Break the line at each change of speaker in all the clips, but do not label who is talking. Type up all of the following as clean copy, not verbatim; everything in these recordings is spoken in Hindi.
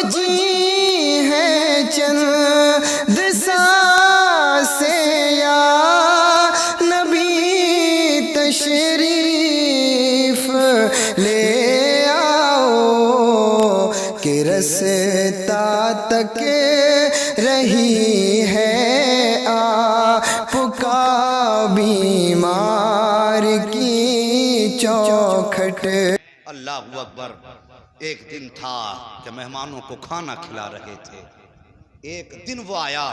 जी है चंद सांसें या नबी तशरीफ ले आओ कि रस्ता तक रही है आपका बीमार की चौखट।
अल्लाहु अकबर। एक दिन था कि मेहमानों को खाना खिला रहे थे। एक दिन वो आया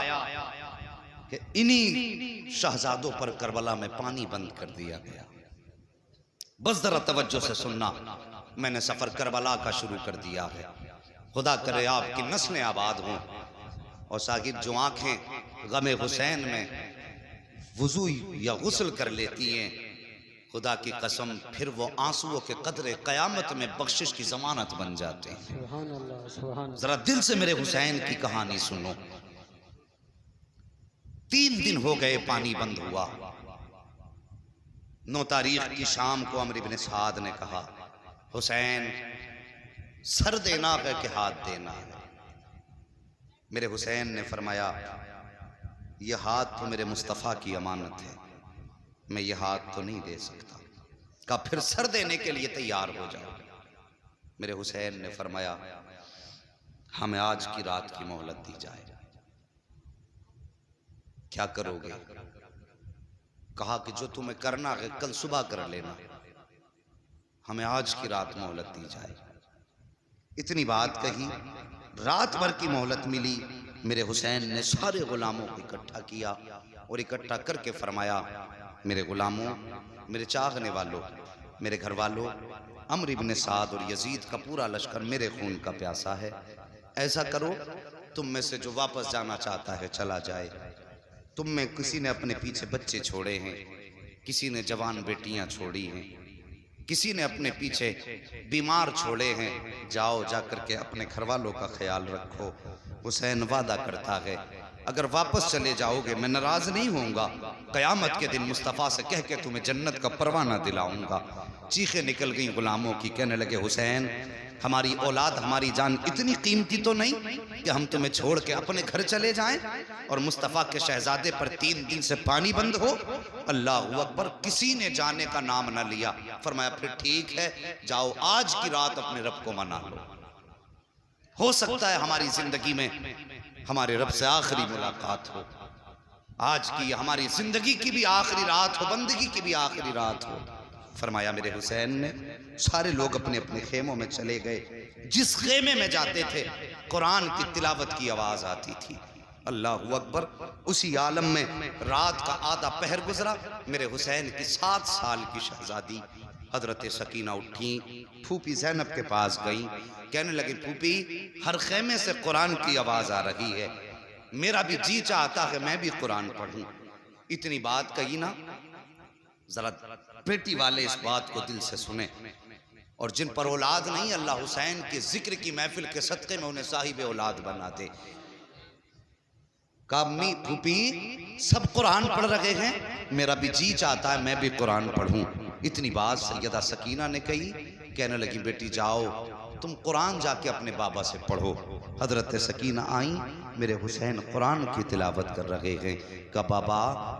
कि इन्हीं शहजादों पर करबला में पानी बंद कर दिया गया। बस जरा तवज्जो से सुनना, मैंने सफर करबला का शुरू कर दिया है। खुदा करे आपकी नस्लें आबाद हों और साहिब जो आंखें गमे हुसैन में वुजू या गुस्ल कर लेती हैं, खुदा की कसम फिर वो आंसुओं के कदरे कयामत में बख्शिश की जमानत बन जाते हैं। जरा दिल से मेरे हुसैन की कहानी सुनो। 3 दिन हो गए पानी बंद हुआ। 9 तारीख की शाम को अमर इब्न साद ने कहा, हुसैन सर देना है कि हाथ देना है? मेरे हुसैन ने फरमाया, यह हाथ तो मेरे मुस्तफ़ा की अमानत है, मैं ये हाथ तो नहीं दे सकता। कहा फिर सर देने के लिए तैयार हो जाओ। मेरे हुसैन ने फरमाया, हमें आज की रात की मोहलत दी जाए। क्या करोगे? कहा कि जो तुम्हें करना है कल सुबह कर लेना, हमें आज की रात मोहलत दी जाए। इतनी बात कही, रात भर की मोहलत मिली। मेरे हुसैन ने सारे गुलामों को इकट्ठा किया और इकट्ठा करके फरमाया, मेरे गुलामों, मेरे चाहने वालों, मेरे घर वालों, अमर इब्न साद और यजीद का पूरा लश्कर मेरे खून का प्यासा है। ऐसा करो, तुम में से जो वापस जाना चाहता है चला जाए। तुम में किसी ने अपने पीछे बच्चे छोड़े हैं, किसी ने जवान बेटियां छोड़ी हैं, किसी ने अपने पीछे बीमार छोड़े हैं। जाओ, जाकर के अपने घर वालों का ख्याल रखो। हुसैन वादा करता है, अगर वापस चले जाओगे मैं नाराज नहीं होऊंगा। कयामत के दिन मुस्तफ़ा से कह के तुम्हें जन्नत का परवाना दिलाऊंगा। चीखें निकल गई गुलामों की, कहने लगे, हुसैन हमारी औलाद, हमारी जान इतनी कीमती तो नहीं कि हम तुम्हें छोड़ के अपने घर चले जाएं और मुस्तफ़ा के शहजादे पर 3 दिन से पानी बंद हो। अल्लाहु अकबर। किसी ने जाने का नाम न लिया। फरमाया फिर ठीक है, जाओ आज की रात अपने रब को मना लो। हो सकता है हमारी जिंदगी में हमारे रब से आखिरी मुलाकात हो। आज की हमारी जिंदगी की भी आखिरी रात हो, बंदगी की भी आखिरी रात हो। फरमाया मेरे हुसैन ने, सारे लोग अपने अपने खेमों में चले गए। जिस खेमे में जाते थे कुरान की तिलावत की आवाज आती थी। अल्लाहु अकबर। उसी आलम में रात का आधा पहर गुजरा। मेरे हुसैन की 7 साल की शहजादी हजरत सकीना उठी, फूफी ज़ैनब के पास गई, कहने लगी, फूफी हर खेमे से कुरान की आवाज आ रही है, मेरा भी जी चाहता है मैं भी कुरान पढ़ूं। इतनी बात कही ना, जरा बेटी वाले इस बात को दिल से सुने। और जिन पर औलाद नहीं, अल्लाह हुसैन के जिक्र की महफिल के सदक़े में उन्हें साहिब औलाद बना दे। कामी फूफी सब कुरान पढ़ रहे हैं, मेरा भी जी चाहता है मैं भी कुरान पढ़ूं। इतनी बात सैयदा सकीना ने कही। कहने लगी, बेटी जाओ तुम कुरान जाके अपने बाबा से पढ़ो। हजरत सकीना आई, मेरे हुसैन कुरान की तिलावत कर रहे हैं। कहा बाबा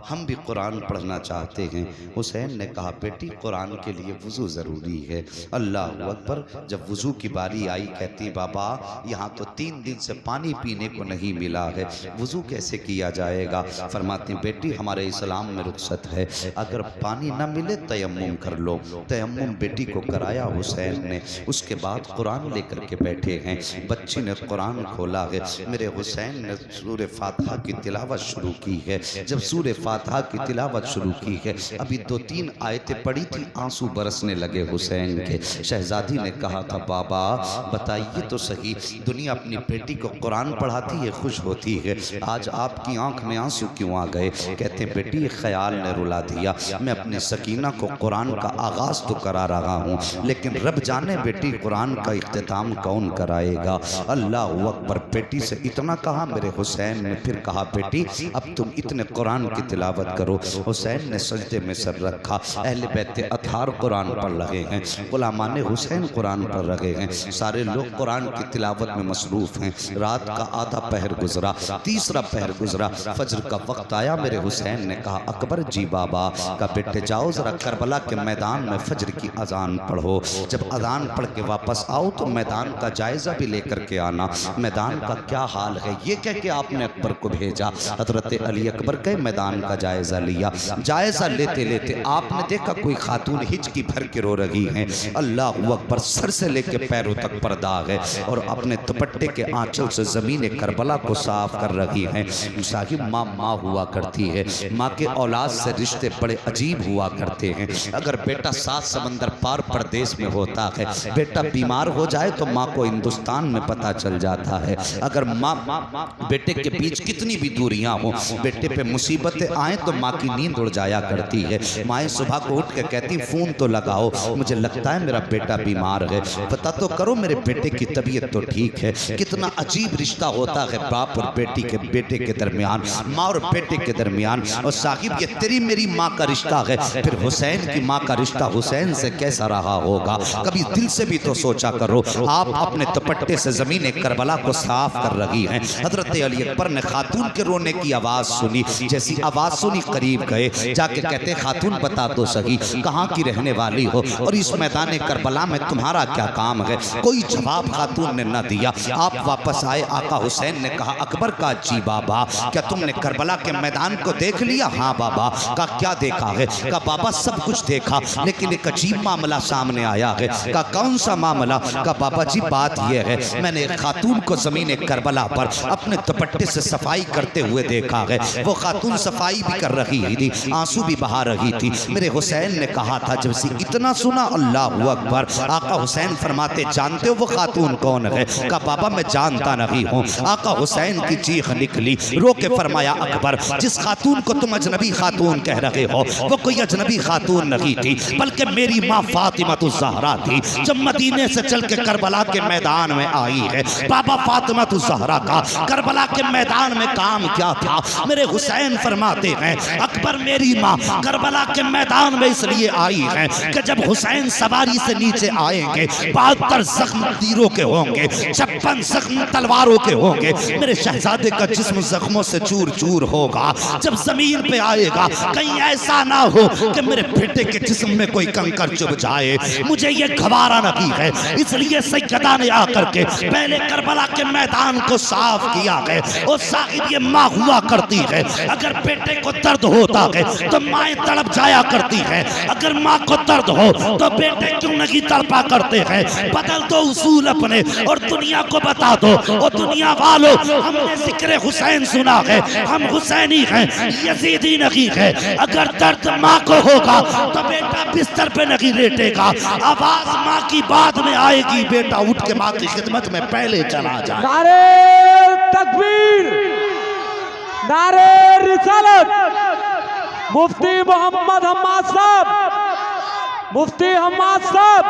हम भी कुरान पढ़ना चाहते हैं। हुसैन ने कहा, बेटी कुरान के लिए वज़ू ज़रूरी है। अल्लाह अकबर। जब वज़ू की बारी आई, कहती बाबा यहाँ तो 3 दिन से पानी पीने को नहीं मिला है, वज़ू कैसे किया जाएगा? फरमाती, बेटी हमारे इस्लाम में रुख्सत है, अगर पानी न मिले तयम्मुम कर लो। तयम्मुम बेटी को कराया हुसैन ने। उसके बाद कुरान लेकर के बैठे हैं। बच्ची ने कुरान खोला है। मेरे हुसैन ने सूरह फातिहा की तिलावत शुरू की है। जब सूरह फातिहा की तिलावत शुरू की है, अभी 2-3 आयतें पढ़ी थी, आंसू बरसने लगे हुसैन के। शहजादी ने कहा था, बाबा बताइए तो सही, दुनिया अपनी बेटी को कुरान पढ़ाती है, खुश होती है, आज आपकी आंख में आंसू क्यों आ गए? कहते ख्याल ने रुला दिया। मैं अपनी सकीना को कुरान का आगाज तो करा रहा हूँ, लेकिन रब जाने बेटी कुरान का इख्तिताम कौन कराएगा? अल्लाह अकबर। बेटी से इतना कहा कहा मेरे हुसैन ने फिर कहा बेटी अब तुम इतने कुरान की तिलावत करो। हुसैन ने सजदे में सर रखा। अहले बैत अतार कुरान पढ़ रहे हैं, गुलामान हुसैन कुरान पढ़ रहे हैं, सारे लोग कुरान की तिलावत में मसरूफ हैं। रात का आधा पहर गुजरा, तीसरा पहर गुजरा, फजर का वक्त आया। मेरे हुसैन ने कहा अकबर जी बाबा का बेटे जाओ जरा करबला के मैदान में फजर की अजान पढ़ो। जब अजान पढ़ के वापस आओ तो मैदान का जायजा भी लेकर के आना, मैदान का क्या हाल है। ये कह के आपने अकबर को भेजा। हजरत अली अकबर के मैदान का जायजा लिया। जायजा लेते लेते आपने देखा कोई खातून हिचकी भर के रो रही हैं। अल्लाह अकबर, सर से लेके पैरों तक पर्दा है और अपने दुपट्टे के आंचल से जमीन करबला को साफ कर रही हैं। साहिब माँ माँ हुआ करती है, माँ के औलाद से रिश्ते बड़े अजीब हुआ करते हैं। अगर बेटा 7 समंदर पार प्रदेश में होता है, बेटा बीमार हो जाए तो माँ को हिंदुस्तान में पता चल जाता है। अगर माँ बेटे के बीच कितनी भी दूरियां हो, बेटे पे मुसीबतें आए तो माँ की नींद उड़ जाया करती है। माएँ सुबह को उठ के कहती फोन तो लगाओ, मुझे लगता है मेरा बेटा बीमार है, पता तो करो मेरे बेटे की तबीयत तो ठीक है। कितना अजीब रिश्ता होता है बाप और बेटे के दरमियान, माँ और बेटे के दरमियान। और साहिब ये तेरी मेरी माँ का रिश्ता है, फिर हुसैन की माँ का रिश्ता हुसैन से कैसा रहा होगा। कभी दिल से भी तो सोचा करो। आप अपने दुपट्टे से जमीन करबला को साफ कर रही हैं। हजरत अली अकबर ने खातून के रोने की आवाज सुनी। जैसी आवाज सुनी करीब गए, जाके कहते खातून बता दो सही कहाँ की रहने वाली हो और इस मैदान करबला में तुम्हारा क्या काम है। कोई जवाब खातून ने न दिया। आप वापस आए। आका हुसैन ने कहा अकबर का जी बाबा क्या तुमने करबला के मैदान को देख लिया। हाँ बाबा। का क्या देखा है। का बाबा सब कुछ देखा, लेकिन एक अजीब मामला सामने आया है। का कौन सा मामला। का बाबा जी बात यह है मैंने एक खातून को जमीन करबला पर अपने दुपट्टे से सफाई करते हुए देखा है। वो खातून सफाई भी कर रही थी, आंसू भी बहा रही थी। मेरे हुसैन ने कहा था जब से इतना सुना अल्लाह अकबर। आका हुसैन फरमाते जानते हो वो खातून कौन है। का बाबा मैं जानता नहीं हूँ। आका हुसैन की चीख निकली, रो के फरमाया अकबर जिस खातून को तुम अजनबी खातून कह रहे हो वो कोई अजनबी खातून नहीं थी, बल्कि मेरी माँ फातिमा तो ज़हरा थी। जब मदीने से चल के करबला के मैदान में आई है, बाबा फातिमा तो ज़हरा का करबला के मैदान में काम क्या था। मेरे हुसैन फरमाते हैं अकबर मेरी माँ करबला के मैदान में इसलिए आई है कि जब हुसैन सवारी से नीचे आएंगे 72 जख्म तीरों के होंगे, 56 जख्म तलवारों के होंगे। मेरे शहजादे का जिस्म जख्मों से चूर चूर होगा। जब जमीन पे आएगा कहीं ऐसा ना हो कि मेरे बेटे के जिस्म में कोई कंकर चुभ जाए। मुझे ये गवारा नहीं है, इसलिए सैयदा ने आकर के पहले करबला के मैदान को साफ किया है। और साहिब ये माँ हुआ करती है, अगर बेटे को दर्द होता है तो माएँ तड़प जाया करती है। अगर माँ को दर्द हो तो बेटे क्यों नहीं तड़पा करते हैं। बदल दो उसूल अपने और दुनिया को बता दो। और दुनिया वालों हमने जिक्र हुसैन सुना है, हम हुसैनी हैं, यजीदी नहीं है। अगर दर्द माँ को होगा तो बेटा बिस्तर पे नहीं लेटेगा, आवाज माँ की बाद में आएगी। बेटा उठ के माँ की खिदमत में पहले चला जाए।
नारे तकबीर, नारे रिसालत। मुफ्ती मोहम्मद हम्माद साहब, मुफ्ती हम्माद साहब,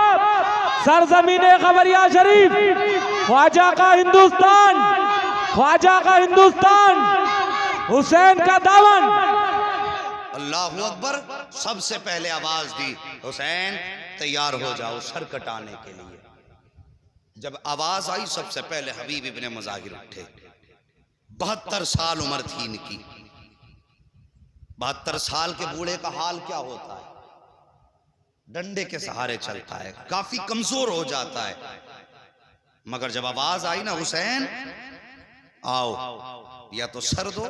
सरजमीने खबरिया शरीफ, ख्वाजा का हिंदुस्तान, ख्वाजा का हिंदुस्तान, हुसैन का दामन।
अल्लाहु अकबर। सबसे पहले आवाज दी हुसैन तैयार हो जाओ सर कटाने के लिए। जब आवाज आई सबसे पहले हबीब इब्ने मुजाहिर उठे। 72 साल उम्र थी इनकी। 72 साल के बूढ़े का हाल क्या होता है। डंडे के सहारे चलता है, काफी कमजोर हो जाता है। मगर जब आवाज आई ना हुसैन आओ, या तो सर दो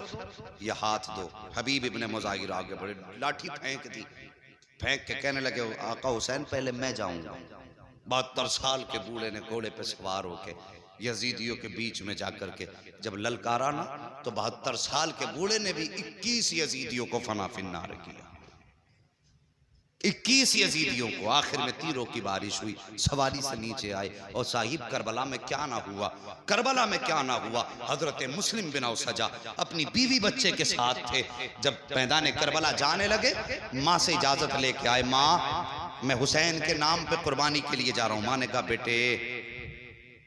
या हाथ दो। हबीब इब्ने मुजाहिर आगे बढ़े, लाठी फेंक दी। फेंक के कहने लगे आका हुसैन पहले मैं जाऊंगा। 72 साल के बूढ़े ने घोड़े पे सवार होके यजीदियों के बीच में जाकर के जब ललकारा ना तो 72 साल के बूढ़े ने भी 21 यजीदियों को फना फिन्नार किया। 21 यजीदियों को। आखिर में तीरों की बारिश हुई, सवारी से नीचे आए। और साहिब करबला में क्या ना हुआ, करबला में क्या ना हुआ। हजरत मुस्लिम बिन औसजा अपनी बीवी बच्चे के साथ थे। जब मैदान करबला जाने लगे माँ से इजाजत लेके आए। माँ मैं हुसैन के नाम पे कुर्बानी के लिए जा रहा हूँ। माँ ने कहा बेटे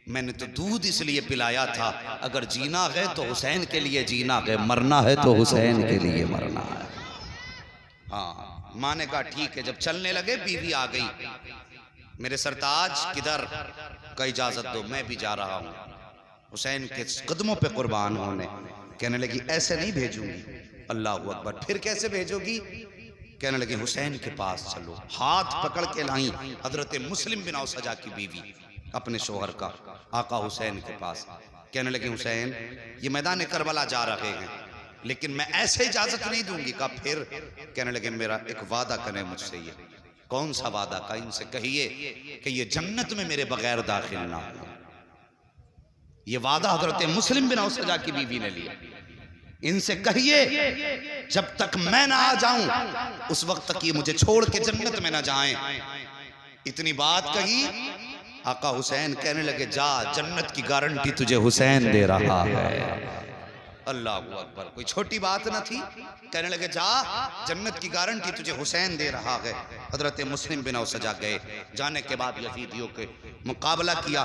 मैंने तो दूध इसलिए पिलाया था, अगर जीना है तो हुसैन के लिए जीना है, मरना है तो हुसैन के लिए मरना है। हाँ, माँ ने कहा ठीक है। जब चलने लगे बीवी आ गई, मेरे सरताज किधर, का इजाजत दो मैं भी जा रहा हूँ हुसैन के कदमों पे कुर्बान होने। कहने लगी ऐसे नहीं भेजूंगी। अल्लाह अकबर, फिर कैसे भेजोगी? कहने लगी हुसैन के पास चलो। हाथ पकड़ के लाई हजरत मुस्लिम बिन औसजा की बीवी अपने शोहर का, आका हुसैन के पास। कहने लगी हुसैन ये मैदान करबला जा रहे हैं, लेकिन मैं ऐसे इजाजत नहीं दूंगी। कहा फिर? कहने लगे मेरा एक वादा करें मुझसे। ये कौन सा वादा? का इनसे कहिए कि ये जन्नत में मेरे बगैर दाखिल ना हो। ये वादा हजरत मुस्लिम बिन औसजा की बीवी ने लिया। इनसे कहिए जब तक मैं ना आ जाऊं उस वक्त तक ये मुझे छोड़ के जन्नत में ना जाएं। इतनी बात कही, आका हुसैन कहने लगे जा, जन्नत की गारंटी तुझे हुसैन दे रहा है। अल्लाह अकबर, कोई छोटी बात न थी। कहने लगे जा, जन्नत की गारंटी तुझे हुसैन दे रहा है। हजरत मुस्लिम बिन औसजा गए। जाने के बाद यजीदियों के मुकाबला किया।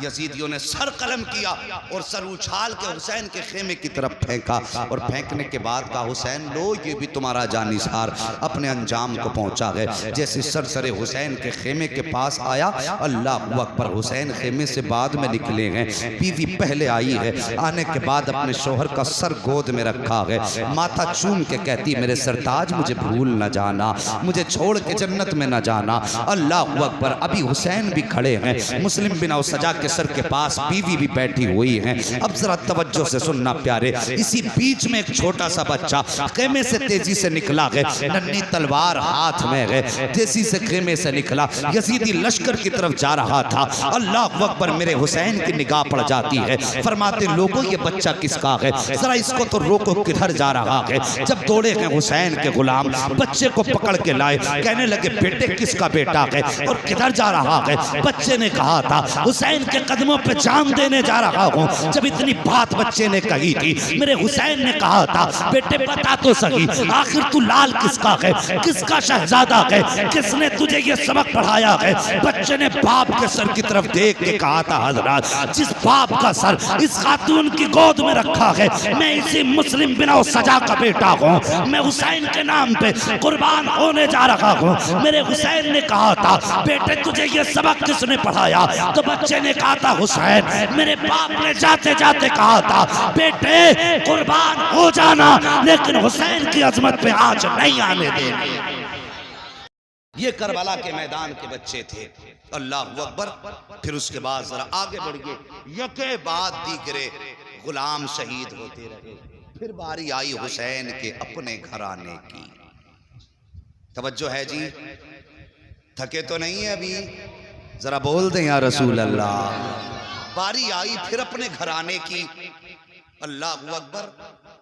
यजीदियों ने सर कलम किया और सर उछाल के हुसैन के खेमे की तरफ फेंका, और फेंकने के बाद कहा हुसैन लो ये भी तुम्हारा जानिसार अपने अंजाम को पहुंचा है। जैसे सर सरे हुसैन के खेमे के पास आया, अल्लाह अकबर, हुसैन खेमे से बाद में निकले हैं। बीवी पहले आई है। आने के बाद अपने शोहर का सर गोद में रखा है। माथा चूम के कहती मेरे सरताज मुझे भूल न जाना, मुझे छोड़ के जन्नत में न जाना। अल्लाह अकबर। अभी हुसैन भी खड़े हैं, मुस्लिम बिन औसजा के सर के पास बीवी भी बैठी हुई है। अब जरा तवज्जो से सुनना प्यारे। इसी बीच में एक छोटा सा बच्चा खेमे से तेजी से निकला है, नन्ही तलवार हाथ में है, तेजी से खेमे से निकला, यजीदी लश्कर की तरफ जा रहा था। अल्लाह अकबर, मेरे हुसैन की निगाह पड़ जाती है। फरमाते लोगों ये बच्चा किसका है, जरा इसको तो रोको, किधर जा रहा है। जब दौड़े हैं हुसैन के गुलाम, बच्चे को पकड़ के लाए। कहने लगे बेटे किसका बेटा है और किधर जा रहा है? बच्चे ने कहा था हुसैन के कदमों पे जान देने जा रहा हूँ। जब इतनी बात बच्चे ने कही थी, मेरे हुसैन ने कहा था बेटे बता तो सही, आखिर तू लाल किसका है, किसका शहजादा है, किसने तुझे ये सबक पढ़ाया है? बच्चे ने बाप के सर की तरफ देख के कहा था हजरत, जिस बाप का सर इस खातून की गोद में रखा है, मैं इसी मुस्लिम बिन औसजा का बेटा हूँ, मैं हुसैन के नाम पे कुर्बान होने जा रहा हूँ। मेरे हुसैन ने कहा था बेटे तुझे ये सबक किसने पढ़ाया? तो बच्चे ने कहा था हुसैन, मेरे बाप ने जाते जाते कहा था बेटे कुर्बान हो जाना, लेकिन हुसैन की अजमत पे आज नहीं आने देंगे। ये करबला के मैदान के बच्चे थे। अल्लाह अकबर। फिर उसके बाद जरा आगे बढ़िए, यके बाद दीगरे गुलाम शहीद होते रहे। फिर बारी आई हुसैन के अपने घराने की। तवज्जो है जी, थके तो नहीं है अभी? जरा बोल दें या रसूल अल्लाह। बारी आई फिर अपने घराने की। अल्लाह अकबर।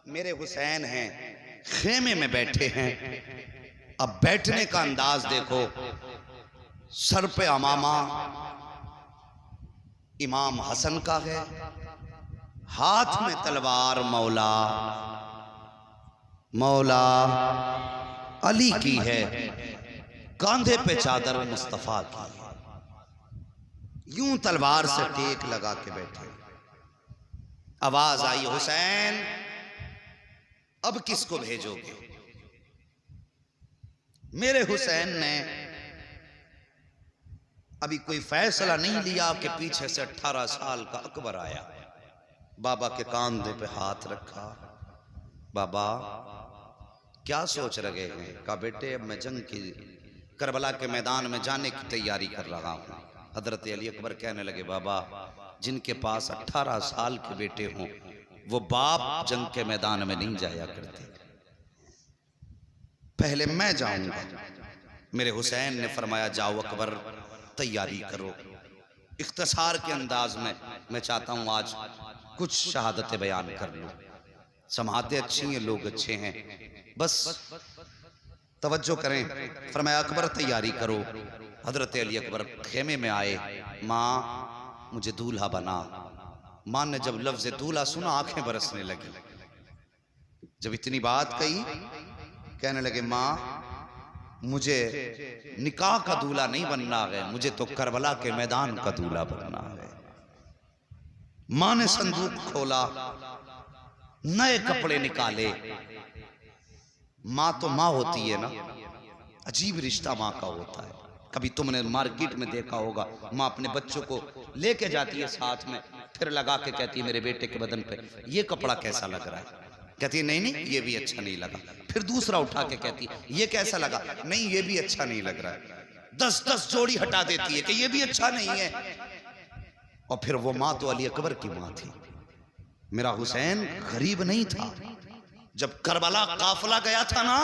मेरे हुसैन हैं, खेमे में बैठे हैं। अब बैठने का अंदाज देखो, सर पे अमामा इमाम हसन का है, हाथ में तलवार मौला मौला अली की है, कांधे पे चादर मुस्तफा की। यूं तलवार से टेक लगा के बैठे। आवाज आई हुसैन अब किसको भेजोगे? मेरे हुसैन ने अभी कोई फैसला नहीं लिया कि पीछे से 18 साल का अकबर आया। बाबा के कांधे पे हाथ रखा। बाबा क्या सोच रहे हैं? कहा बेटे अब मैं जंग की करबला के मैदान में जाने की तैयारी कर रहा हूँ। हजरत अली अकबर कहने लगे बाबा जिनके पास 18 साल के बेटे हों वो बाप जंग के मैदान में नहीं जाया करते, पहले मैं जाऊंगा। मेरे हुसैन ने फरमाया जाओ अकबर तैयारी करो। इख्तिसार के अंदाज में मैं चाहता हूं आज कुछ शहादतें बयान कर लूं। समातें अच्छी हैं, लोग अच्छे हैं, बस तवज्जो करें। फरमाया अकबर तैयारी करो। हजरत अली अकबर खेमे में आए। माँ मुझे दूल्हा बना। माँ ने जब लफ्ज़ दूल्हा सुना आंखें बरसने लगी। जब इतनी बात कही कहने लगे माँ मुझे निकाह का दूल्हा नहीं बनना है, मुझे तो करबला के मैदान का दूल्हा बनना है। मां ने संदूक खोला, नए कपड़े निकाले। मां तो मां होती है ना, अजीब रिश्ता मां का होता है। कभी तुमने मार्केट में देखा होगा, मां अपने बच्चों को लेके जाती है साथ में, फिर लगा के कहती है मेरे बेटे के बदन पे ये कपड़ा कैसा लग रहा है, कहती है नहीं नहीं ये भी अच्छा नहीं लगा। फिर दूसरा उठा के कहती है ये कैसा लगा, नहीं ये भी अच्छा नहीं लग रहा है। 10-10 जोड़ी हटा देती है कि ये भी अच्छा नहीं है। और फिर वो मां तो अली अकबर की मां थी। मेरा हुसैन गरीब नहीं था। जब करबला काफिला गया था ना,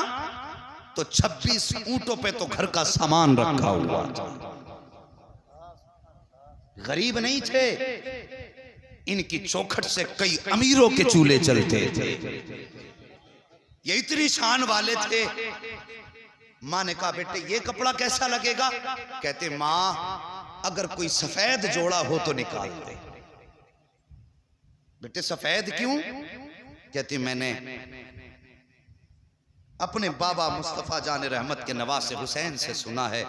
तो 26 ऊंटों पे तो घर का सामान रखा हुआ था। गरीब नहीं थे। इनकी चौखट से कई अमीरों के चूल्हे चलते थे। ये इतनी शान वाले थे। मां ने कहा बेटे ये कपड़ा कैसा लगेगा, कहते मां अगर कोई सफेद जोड़ा हो तो निकाल दे। बेटे सफेद क्यों, कहती मैंने अपने बाबा मुस्तफा जान रहमत के नवासे हुसैन से सुना है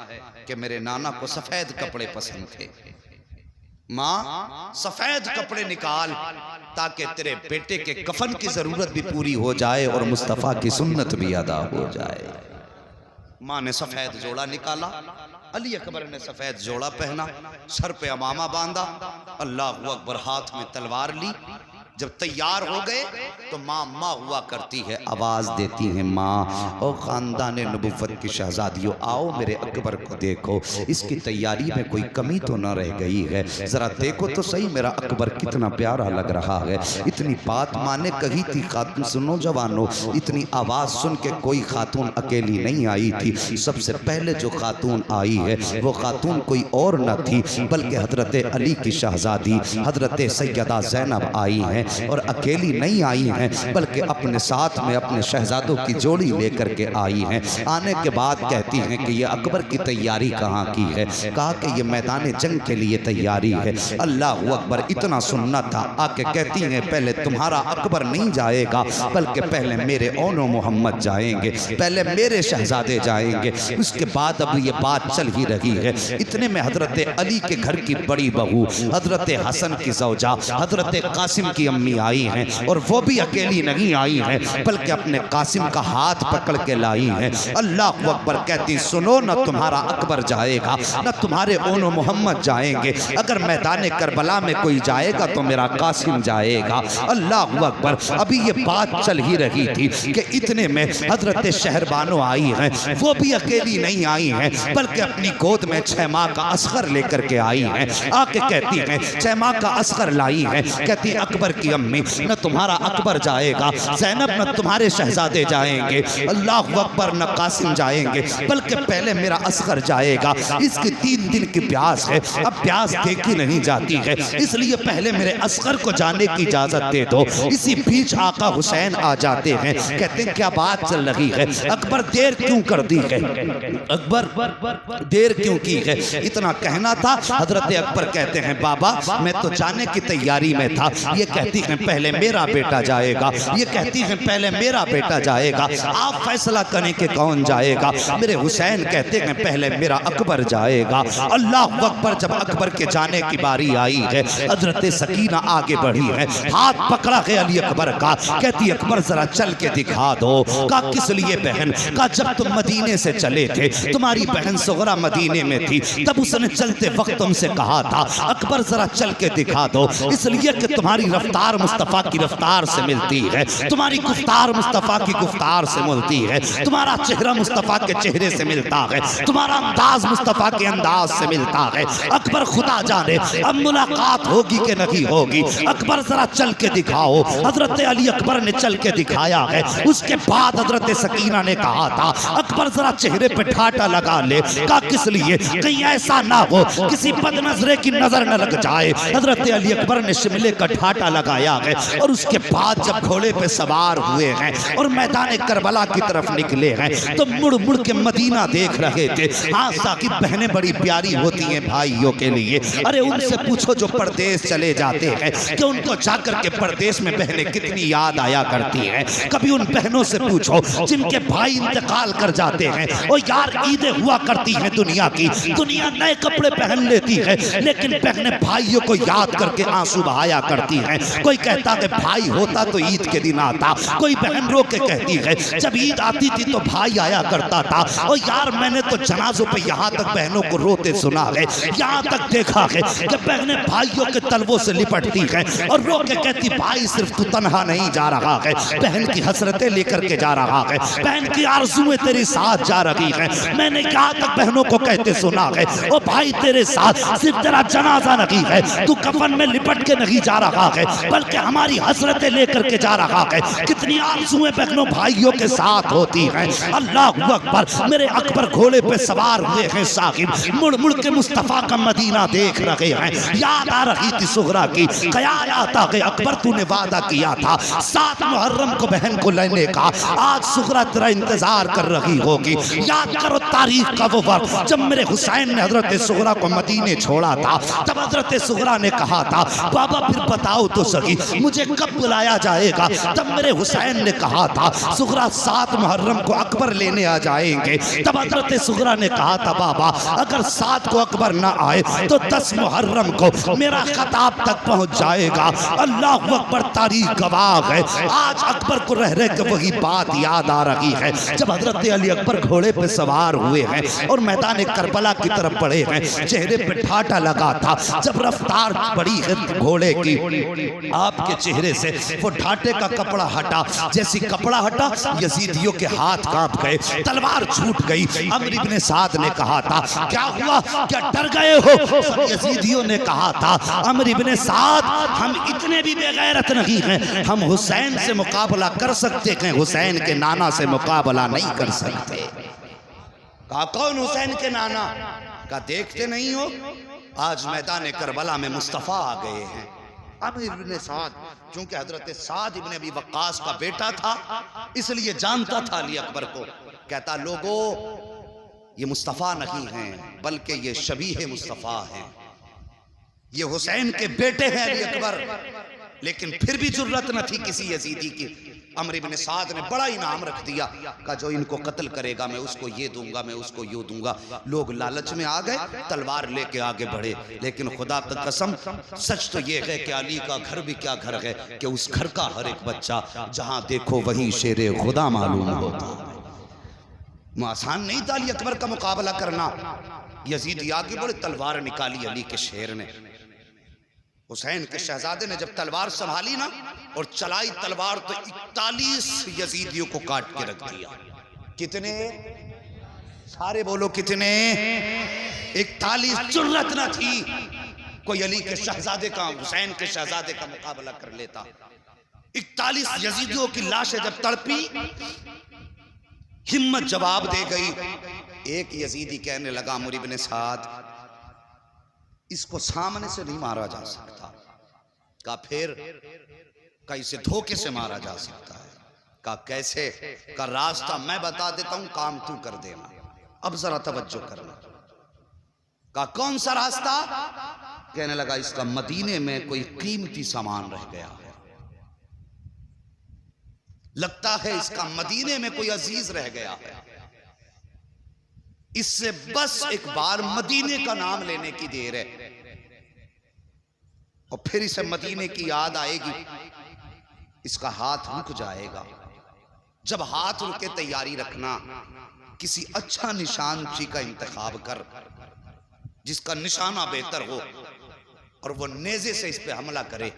कि मेरे नाना को सफेद कपड़े पसंद थे। मां सफेद कपड़े निकाल ताकि तेरे बेटे के कफन की जरूरत भी पूरी हो जाए और मुस्तफा की सुन्नत भी अदा हो जाए। मां ने सफेद जोड़ा निकाला, अली अकबर ने सफेद जोड़ा पहना, सर पे अमामा बांधा, अल्लाह अकबर हाथ में तलवार ली। जब तैयार हो गए तो माँ माँ हुआ करती है, आवाज देती है माँ और खानदान नबुव्वत की शहजादियों आओ मेरे अकबर को देखो, इसकी तैयारी में कोई कमी तो न रह गई है, जरा देखो तो सही मेरा अकबर कितना प्यारा लग रहा है। इतनी बात माँ ने कही थी। खातून सुनो जवानों, इतनी आवाज सुन के कोई खातून अकेली नहीं आई थी। सबसे पहले जो खातून आई है वो खातून कोई और न थी बल्कि हजरत अली की शहजादी हजरत सैयदा ज़ैनब आई हैं। और अकेली नहीं आई हैं बल्कि अपने साथ में अपने शहजादों की जोड़ी लेकर के आई हैं। आने के बाद कहती हैं कि ये अकबर की तैयारी कहाँ की है, कहा कि ये मैदान जंग के लिए तैयारी है। अल्लाह अकबर इतना सुनना था। आके कहती हैं पहले तुम्हारा अकबर नहीं जाएगा बल्कि पहले मेरे ओनो मोहम्मद जाएंगे, पहले मेरे शहजादे जाएंगे, उसके बाद अब ये बात चल ही रही है। इतने में हजरत अली के घर की बड़ी बहू हजरत हसन की ज़ौजा हजरत कासिम की अम्मी आई हैं और वो भी अकेली नहीं आई हैं बल्कि अपने कासिम का हाथ पकड़ के लाई हैं। अल्लाह अकबर कहती सुनो न तुम्हारा अकबर जाएगा न तुम्हारे ओनो मोहम्मद जाएंगे, अगर मैदान करबला में कोई जाएगा तो मेरा कासिम जाएगा। अल्लाह अकबर अभी ये बात चल ही रही थी कि इतने में हजरत शहरबानो आई हैं, वो भी अकेली नहीं आई हैं बल्कि अपनी गोद में 6 माह का असगर लेकर के आई हैं। आके कहती हैं 6 माह का असगर लाई हैं, कहती अकबर की अम्मी न तुम्हारा अकबर जाएगा, ज़ैनब न तुम्हारे शहजादे जाएंगे, अल्लाह अकबर न कासिम जाएंगे बल्कि पहले मेरा असगर जाएगा। इसकी 3 दिन की प्यास है, अब प्यास देखी नहीं जाती है, इसलिए पहले मेरे असगर को जाने की इजाजत दे दो। इसी बीच आका हुसैन आ जाते हैं, कहते हैं क्या बात चल रही है, अकबर देर क्यों कर दी है, अकबर देर क्यों की है। इतना कहना था। हजरत अकबर कहते हैं बाबा मैं तो जाने की तैयारी में था। ये कहती हैं पहले मेरा बेटा जाएगा, ये कहती हैं पहले मेरा बेटा जाएगा, आप फैसला करें कि कौन जाएगा। मेरे हुसैन कहते हैं पहले मेरा अकबर जाएगा। अल्लाह अकबर जब अकबर के जाने की बारी आई है, हजरत सकीना आगे बढ़ी है, हाथ पकड़ा है अली अकबर का, कहती अकबर जरा चल के दिखा दो। का किस लिए बहन, का जब तुम मदीने से चले थे तुम्हारी बहन सुगरा मदीने में थी, तब उसने चलते वक्त तुमसे कहा था अकबर जरा चल के दिखा दो, इसलिए कि तुम्हारी रफ्तार मुस्तफ़ा की रफ्तार से मिलती है, तुम्हारी गुफ्तार मुस्तफ़ा की गुफ्तार से मिलती है, तुम्हारा चेहरा मुस्तफ़ा के चेहरे से मिलता है, तुम्हारा अंदाज मुस्तफ़ा के अंदाज से मिलता है। अकबर खुदा जाने अब मुलाकात होगी कि नहीं होगी, अकबर जरा चल के दिखाओ। हजरत अली अकबर ने चल के दिखाया है। उसके बाद हजरत सकीना ने कहा था अकबर जरा चेहरे पे ठाटा लगा ले। का किस लिए, कहीं ऐसा ना हो किसी बदनजरे की नजर न लग जाए। हजरत अली अकबर ने शिमले का ठाटा लगा लगाया है और उसके बाद जब घोड़े पे सवार हुए हैं और मैदान करबला की तरफ निकले हैं तो मुड़ मुड़ के मदीना देख रहे थे। हाँ साकिब, बहनें बड़ी प्यारी होती हैं भाइयों के लिए। अरे उनसे पूछो जो परदेश चले जाते हैं कि उनको जाकर के परदेश में बहनें कितनी याद आया करती हैं। कभी उन बहनों से पूछो जिनके भाई इंतकाल कर जाते हैं। और यार ईदें हुआ करती हैं दुनिया की, दुनिया नए कपड़े पहन लेती है लेकिन बहनें भाइयों को याद करके आंसू बहाया करती हैं। कोई कहता है भाई होता तो ईद के दिन आता, कोई बहन रो के कहती है जब ईद आती थी तो भाई आया करता था। और यार मैंने तो जनाजों पे यहाँ तक बहनों को रोते सुना है, यहाँ तक देखा है कि बहनें भाइयों के तलवों से लिपटती हैं और रो के कहती भाई सिर्फ तू तन्हा नहीं जा रहा है, बहन की हसरतें लेकर के जा रहा है, बहन की आरज़ुएं तेरे साथ जा रही हैं। मैंने यहाँ तक बहनों को कहते सुना है ओ भाई तेरे साथ सिर्फ तेरा जनाजा नहीं है, तू कफन में लिपट के नहीं जा रहा है बल्कि हमारी हसरतें लेकर के जा रहा है। कितनी आरज़ुएं बहनों भाइयों के साथ होती हैं। अल्लाह अकबर, मेरे अकबर घोड़े पे सवार हुए हैं साहिब, मुड़ मुड़ के मुस्तफ़ा का मदीना देख रहे हैं। याद आ रही थी सुगरा की, ख्याल आता है अकबर तूने वादा किया था 7 मुहर्रम को बहन को लेने का, आज सुगरा तेरा इंतजार कर रही होगी। याद करो तारीख का वो वक्त जब मेरे हुसैन ने हजरत सुगरा को मदीने छोड़ा था। तब हजरत सुगरा ने कहा था बाबा फिर बताओ तो सही मुझे कब बुलाया जाएगा। तब मेरे हुसैन ने कहा था सुगरा 7 मुहर्रम को अकबर लेने आ जाएंगे। तब हजरत सुगरा ने कहा था बाबा अगर 7 को अकबर ना आए तो 10 मुहर्रम को मेरा खताब तक पहुंच जाएगा। अल्लाह अकबर, तारीख गवाह है। आज अकबर को रह रह के वही बात याद आ रही है जब हजरत अली अकबर घोड़े पे सवार हुए हैं और मैदान करबला की तरफ बढ़े हैं। चेहरे पे ठाटा लगा था, जब रफ्तार बढ़ी है घोड़े की आपके चेहरे से वो ठाटे का कपड़ा हटा। जैसी कपड़ा हटा यजीदियों के हाथ कांप गए, तलवार छूट गई। अमर इब्ने साद ने कहा था क्या हुआ, क्या डर गए हो? यजीदियों ने कहा था अमर इब्ने साद हम इतने भी बेगैरत नहीं हैं, हम हुसैन से मुकाबला कर सकते हैं, हुसैन के नाना से मुकाबला नहीं कर सकते। कहा कौन हुसैन के नाना? का देखते नहीं हो आज मैदान करबला में मुस्तफ़ा आ गए हैं। अमर इब्ने साद चूंकि हजरत साद इब्ने अबी वक्कास का बेटा था इसलिए जानता था अली अकबर को। कहता लोगों ये मुस्तफ़ा नहीं हैं बल्कि ये शबीह मुस्तफ़ा हैं, ये हुसैन के बेटे हैं अली अकबर। लेकिन फिर भी जुर्रत न थी किसी यजीदी की। अमर इब्ने साद ने बड़ा इनाम रख दिया, कहा जो इनको कत्ल करेगा मैं उसको ये दूंगा, मैं उसको ये दूंगा। लोग लालच में आ गए, तलवार लेके आगे बढ़े। लेकिन खुदा की कसम सच तो ये है कि अली का घर भी क्या घर है कि उस घर का हर एक बच्चा जहां देखो वही शेरे खुदा मालूम होता। आसान नहीं था अली अकबर का मुकाबला करना। यजीदी आगे बढ़े, तलवार निकाली अली के शेर ने। हुसैन के शहजादे ने जब तलवार संभाली ना और चलाई तलवार तो 41 यजीदियों को काट के रख दिया। कितने? सारे बोलो कितने? 41। जुर्रत न थी कोई अली के शहजादे का, हुसैन के शहजादे का मुकाबला कर लेता। 41 यजीदियों की लाशें जब तड़पी हिम्मत जवाब दे गई। एक यजीदी कहने लगा अमर इब्ने साद इसको सामने से नहीं मारा जा सकता। का फिर का इसे धोखे से मारा जा सकता है। का कैसे? का रास्ता मैं बता देता हूं, काम तू कर देना। अब जरा तवज्जो करना। का कौन सा रास्ता? कहने लगा इसका मदीने में कोई कीमती सामान रह गया है, लगता है इसका मदीने में कोई अजीज रह गया है, इससे बस एक बार मदीने का नाम लेने की देर है और फिर इसे मदीने की याद आएगी, इसका हाथ रुक जाएगा। जब हाथ रुके तैयारी रखना, किसी अच्छा निशान ची का इंतखाब कर जिसका निशाना बेहतर हो और वो नेज़े से इस पे हमला करे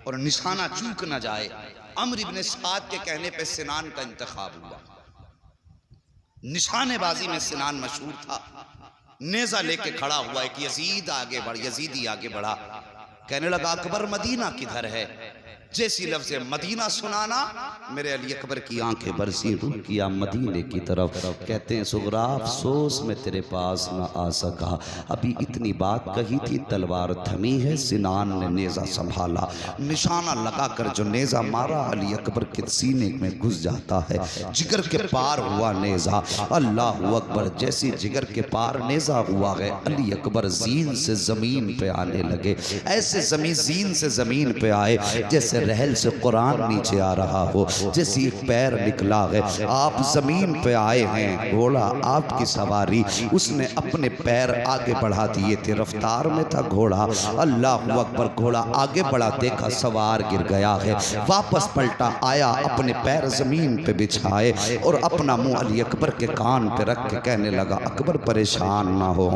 और निशाना चूक ना जाए। अमर इब्ने साद के कहने पे सिनान का इंतखाब हुआ। निशानेबाजी में सिनान मशहूर था। नेजा लेके खड़ा हुआ, एक यजीद आगे बढ़, यजीदी आगे बढ़ा। कहने लगा अकबर मदीना किधर है? जैसी लफ्ज़ मदीना सुनाना मेरे अली अकबर की आंखें बरसी, रुक किया मदीने की तरफ। कहते हैं सुगरा अफसोस में तेरे पास न आ सका, अभी इतनी बात कही थी, तलवार थमी है, सिनान ने नेज़ा संभाला, निशाना लगाकर जो नेज़ा मारा अली अकबर के सीने में घुस जाता है, जिगर के पार हुआ नेज़ा। अल्लाह अकबर, जैसे जिगर के पार नेज़ा हुआ है अली अकबर जीन से ज़मीन पे आने लगे। ऐसे जीन से ज़मीन पे आए जैसे रहल से कुरान नीचे आ रहा हो, जैसे एक पैर निकला है। आप जमीन पे आए हैं, घोड़ा आपकी सवारी, उसने अपने पैर आगे बढ़ा दिए थे, रफ्तार में था घोड़ा। अल्लाह अकबर, घोड़ा आगे बढ़ा, देखा सवार गिर गया है, वापस पलटा, आया, अपने पैर जमीन पे बिछाए और अपना मुंह अली अकबर के कान पे रख के कहने लगा, अकबर परेशान ना हो,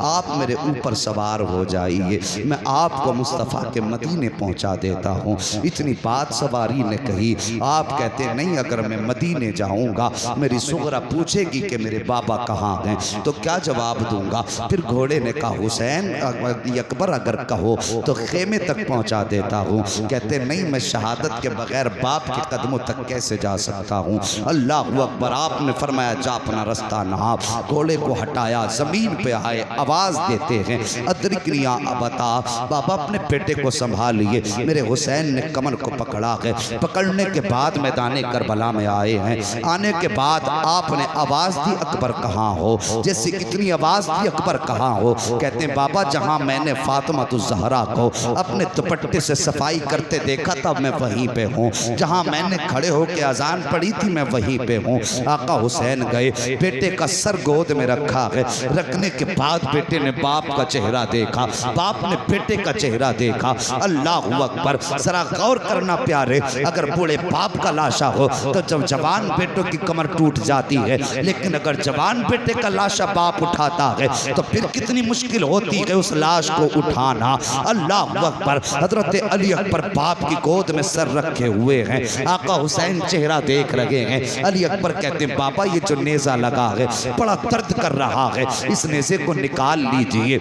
आप मेरे ऊपर सवार हो जाइए, मैं आपको मुस्तफ़ा के मदीने पहुंचा देता हूँ। इतनी बात सवारी ने कही। आप कहते नहीं, अगर मैं मदीने जाऊंगा मेरी सुगरा पूछेगी कि मेरे बाबा कहाँ हैं, तो क्या जवाब दूंगा। फिर घोड़े ने कहा, हुसैन अकबर अगर कहो तो खेमे तक पहुंचा देता हूँ। कहते नहीं, मैं शहादत के बगैर बाप के कदमों तक कैसे जा सकता हूँ। अल्लाह अकबर, आपने फरमाया जा अपना रास्ता नाप। घोड़े को हटाया, जमीन पे आए, आवाज देते हैं, अदरिकनिया बता। बाबा अपने बेटे को संभालिए। मेरे हुसैन ने कमर को पकड़ा है, पकड़ने के बाद मैदान करबला में आए हैं। आने के बाद आपने आवाज दी, अकबर कहाँ हो। जैसे कितनी आवाज दी, अकबर कहाँ हो। कहते हैं बाबा, जहाँ मैंने फातिमा ज़हरा को अपने दुपट्टे से सफाई करते देखा था मैं वहीं पे हूँ, जहाँ मैंने खड़े होकर अजान पढ़ी थी मैं वहीं पे हूँ। आका हुसैन गए, बेटे का सर गोद में रखा है, रखने के बाद बेटे ने बाप का चेहरा देखा, बाप ने बेटे का चेहरा देखा। अल्लाह अकबर, जरा गौर करना प्यारे, अगर बूढ़े बाप का लाशा हो तो जब जवान बेटों की कमर टूट जाती है, लेकिन अगर जवान बेटे का लाशा बाप उठाता है तो फिर कितनी मुश्किल होती है उस लाश को उठाना। अल्लाह अकबर, हजरत अली अकबर बाप की गोद में सर रखे हुए हैं, आका हुसैन चेहरा देख रहे हैं। अली अकबर कहते हैं बाबा, ये जो नेज़ा लगा है बड़ा दर्द कर रहा है, इस नेज़े को निकाल लीजिए,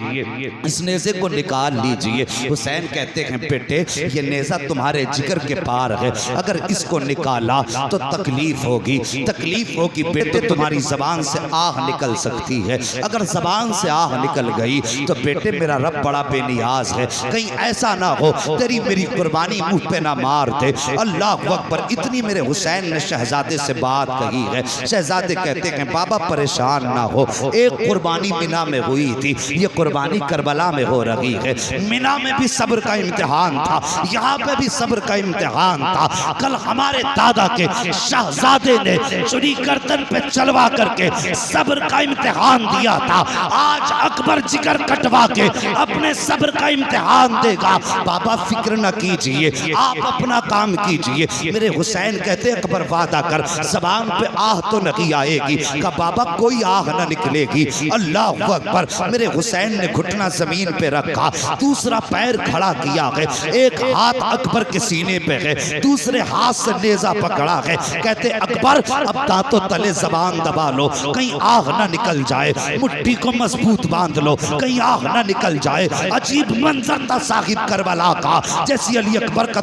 इस नेज़े को निकाल लीजिए। हुसैन कहते हैं बेटे, ये नेज़ा तुम्हारे जिगर के पार है, अगर इसको निकाला तो तकलीफ होगी, तकलीफ होगी बेटे, तुम्हारी जबान से आह निकल सकती है। अगर जबान से आह निकल गई तो बेटे मेरा रब बड़ा बेनियाज है, कहीं ऐसा ना हो तेरी मेरी कुर्बानी मुंह पे ना मार दे। अल्लाह अकबर, इतनी मेरे हुसैन ने शहजादे से बात कही है। शहजादे कहते हैं बाबा परेशान ना हो, एक कुर्बानी मिना में हुई थी, ये कुर्बानी करबला में हो रही है। मिना में भी सब्र का इम्तिहान था, यहाँ पे भी सब्र का इम्तिहान था। कल हमारे दादा के शहजादे ने चुरी गर्दन पे चलवा करके सब्र का इम्तिहान दिया था, आज अकबर जिगर कटवा के अपने सब्र का इम्तिहान देगा। बाबा फिक्र न कीजिए, आप अपना काम कीजिए। मेरे हुसैन कहते अकबर वादा कर, ज़बान पे आह तो नहीं आएगी। का बाबा कोई आह न निकलेगी। अल्लाह अकबर, मेरे हुसैन ने घुटना जमीन पे रखा, दूसरा पैर खड़ा किया है, एक हाथ अकबर के सीने पे है, दूसरे हाथ से नेज़ा पकड़ा है। कहते अकबर अब दांतों तले जबान दबा लो, कहीं आग ना निकल जाए, मुट्ठी को मजबूत बांध लो, कहीं आग ना निकल जाए। अजीब मंजर था साहिब करबला का, जैसी अली अकबर का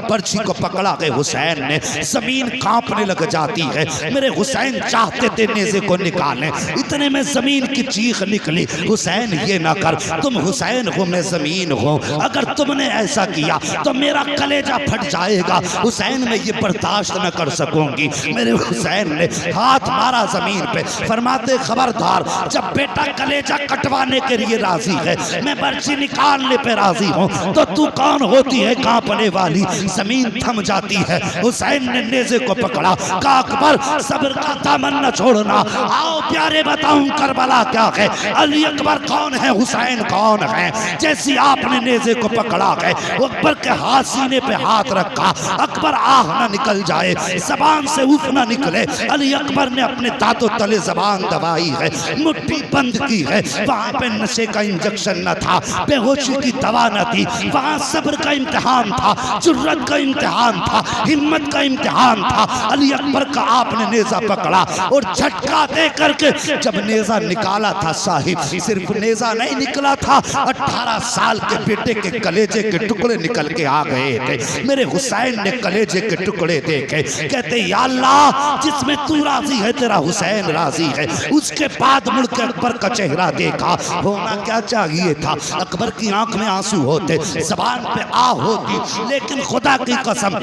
बर्छी को पकड़ा है हुसैन ने, जमीन कांपने लग जाती है। मेरे हुसैन चाहते थे नेज़े को निकालें, इतने में जमीन की चीख निकली, हुसैन ये ना कर, तुम हुसैन हो मैं जमीन हूँ, अगर तुमने ऐसा किया तो मेरा कलेजा फट जाएगा, हुसैन मैं ये बर्दाश्त न कर सकूंगी। मेरे हुसैन ने हाथ मारा जमीन पे, फरमाते खबरदार, जब बेटा कलेजा कटवाने के लिए राजी है, मैं बर्छी निकालने पे राजी हूँ, तो तू कौन होती है कांपने वाली। जमीन थम जाती है, हुसैन ने नेज़े को पकड़ा, कहा अकबर सब्र का दामन न छोड़ना, आओ प्यारे बताऊं करबला क्या है, अली अकबर कौन है, हुसैन कौन है। जैसी आपने नेज़े को पकड़ा है, अकबर के हाथ सीने पे हाथ रखा, अकबर आह ना निकल जाए, जबान से उफ ना निकले। अली अकबर ने अपने दांतों तले जबान दबाई है, मुट्ठी बंद की है। वहां पे नशे का इंजेक्शन न था, बेहोशी की दवा न थी, वहां सब्र का इम्तिहान था, जुर्रत का इम्तिहान था, हिम्मत का इम्तिहान था। अली अकबर का आपने नेज़ा पकड़ा और झटका दे करके जब नेज़ा निकाला था साहिब, सिर्फ नेज़ा नहीं निकला था, 18 साल के बेटे के कलेजे के टुकड़े निकल के आ गए थे। हैं। मेरे हुसैन ने कलेजे के टुकड़े देखे, कहते या अल्लाह जिसमें तू राजी है तेरा हुसैन राजी है। उसके बाद मुड़कर अकबर का चेहरा देखा। होना क्या चाहिए था, अकबर की आंख में आंसू होते, जबान पे आ होती, लेकिन खुदा की कसम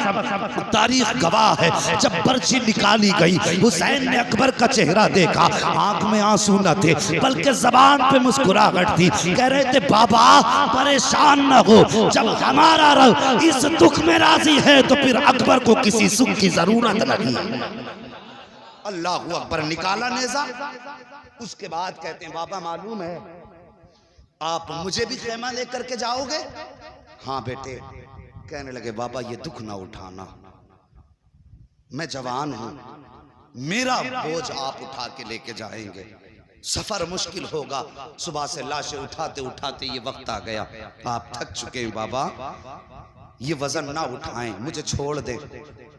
तारीख गवाह है जब बर्छी निकाली गई हुसैन ने अकबर का चेहरा देखा, आंख में आंसू न थे बल्कि जबान पे मुस्कुराहट थी। कह रहे थे बाबा परेशान न हो, जब हमारा रब इस दुख में राजी है तो फिर अकबर को किसी सुख की जरूरत नहीं। अल्लाह अकबर निकाला नेजा। उसके बाद कहते हैं बाबा मालूम है आप मुझे भी खेमा लेकर के जाओगे? हाँ बेटे। कहने लगे बाबा ये दुख ना उठाना, मैं जवान हूं, मेरा बोझ आप उठा के लेके जाएंगे, सफर मुश्किल होगा, सुबह से लाशें उठाते उठाते ये वक्त आ गया, आप थक चुके हैं बाबा, ये वजन ना उठाएं, मुझे छोड़ दे।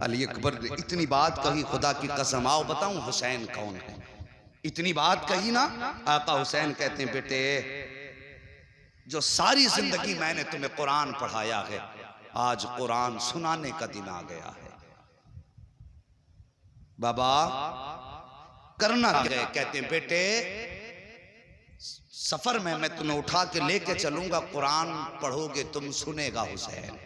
अली अकबर ने इतनी बात कही, खुदा की कसम आओ बताऊं हुसैन कौन है। इतनी बात कही ना, आका हुसैन कहते हैं बेटे जो सारी जिंदगी मैंने तुम्हें कुरान पढ़ाया है, आज कुरान सुनाने का दिन आ गया है। बाबा करना क्या है? कहते हैं बेटे सफर में मैं तुम्हें उठा के लेके चलूंगा, कुरान पढ़ोगे तुम, सुनेगा हुसैन।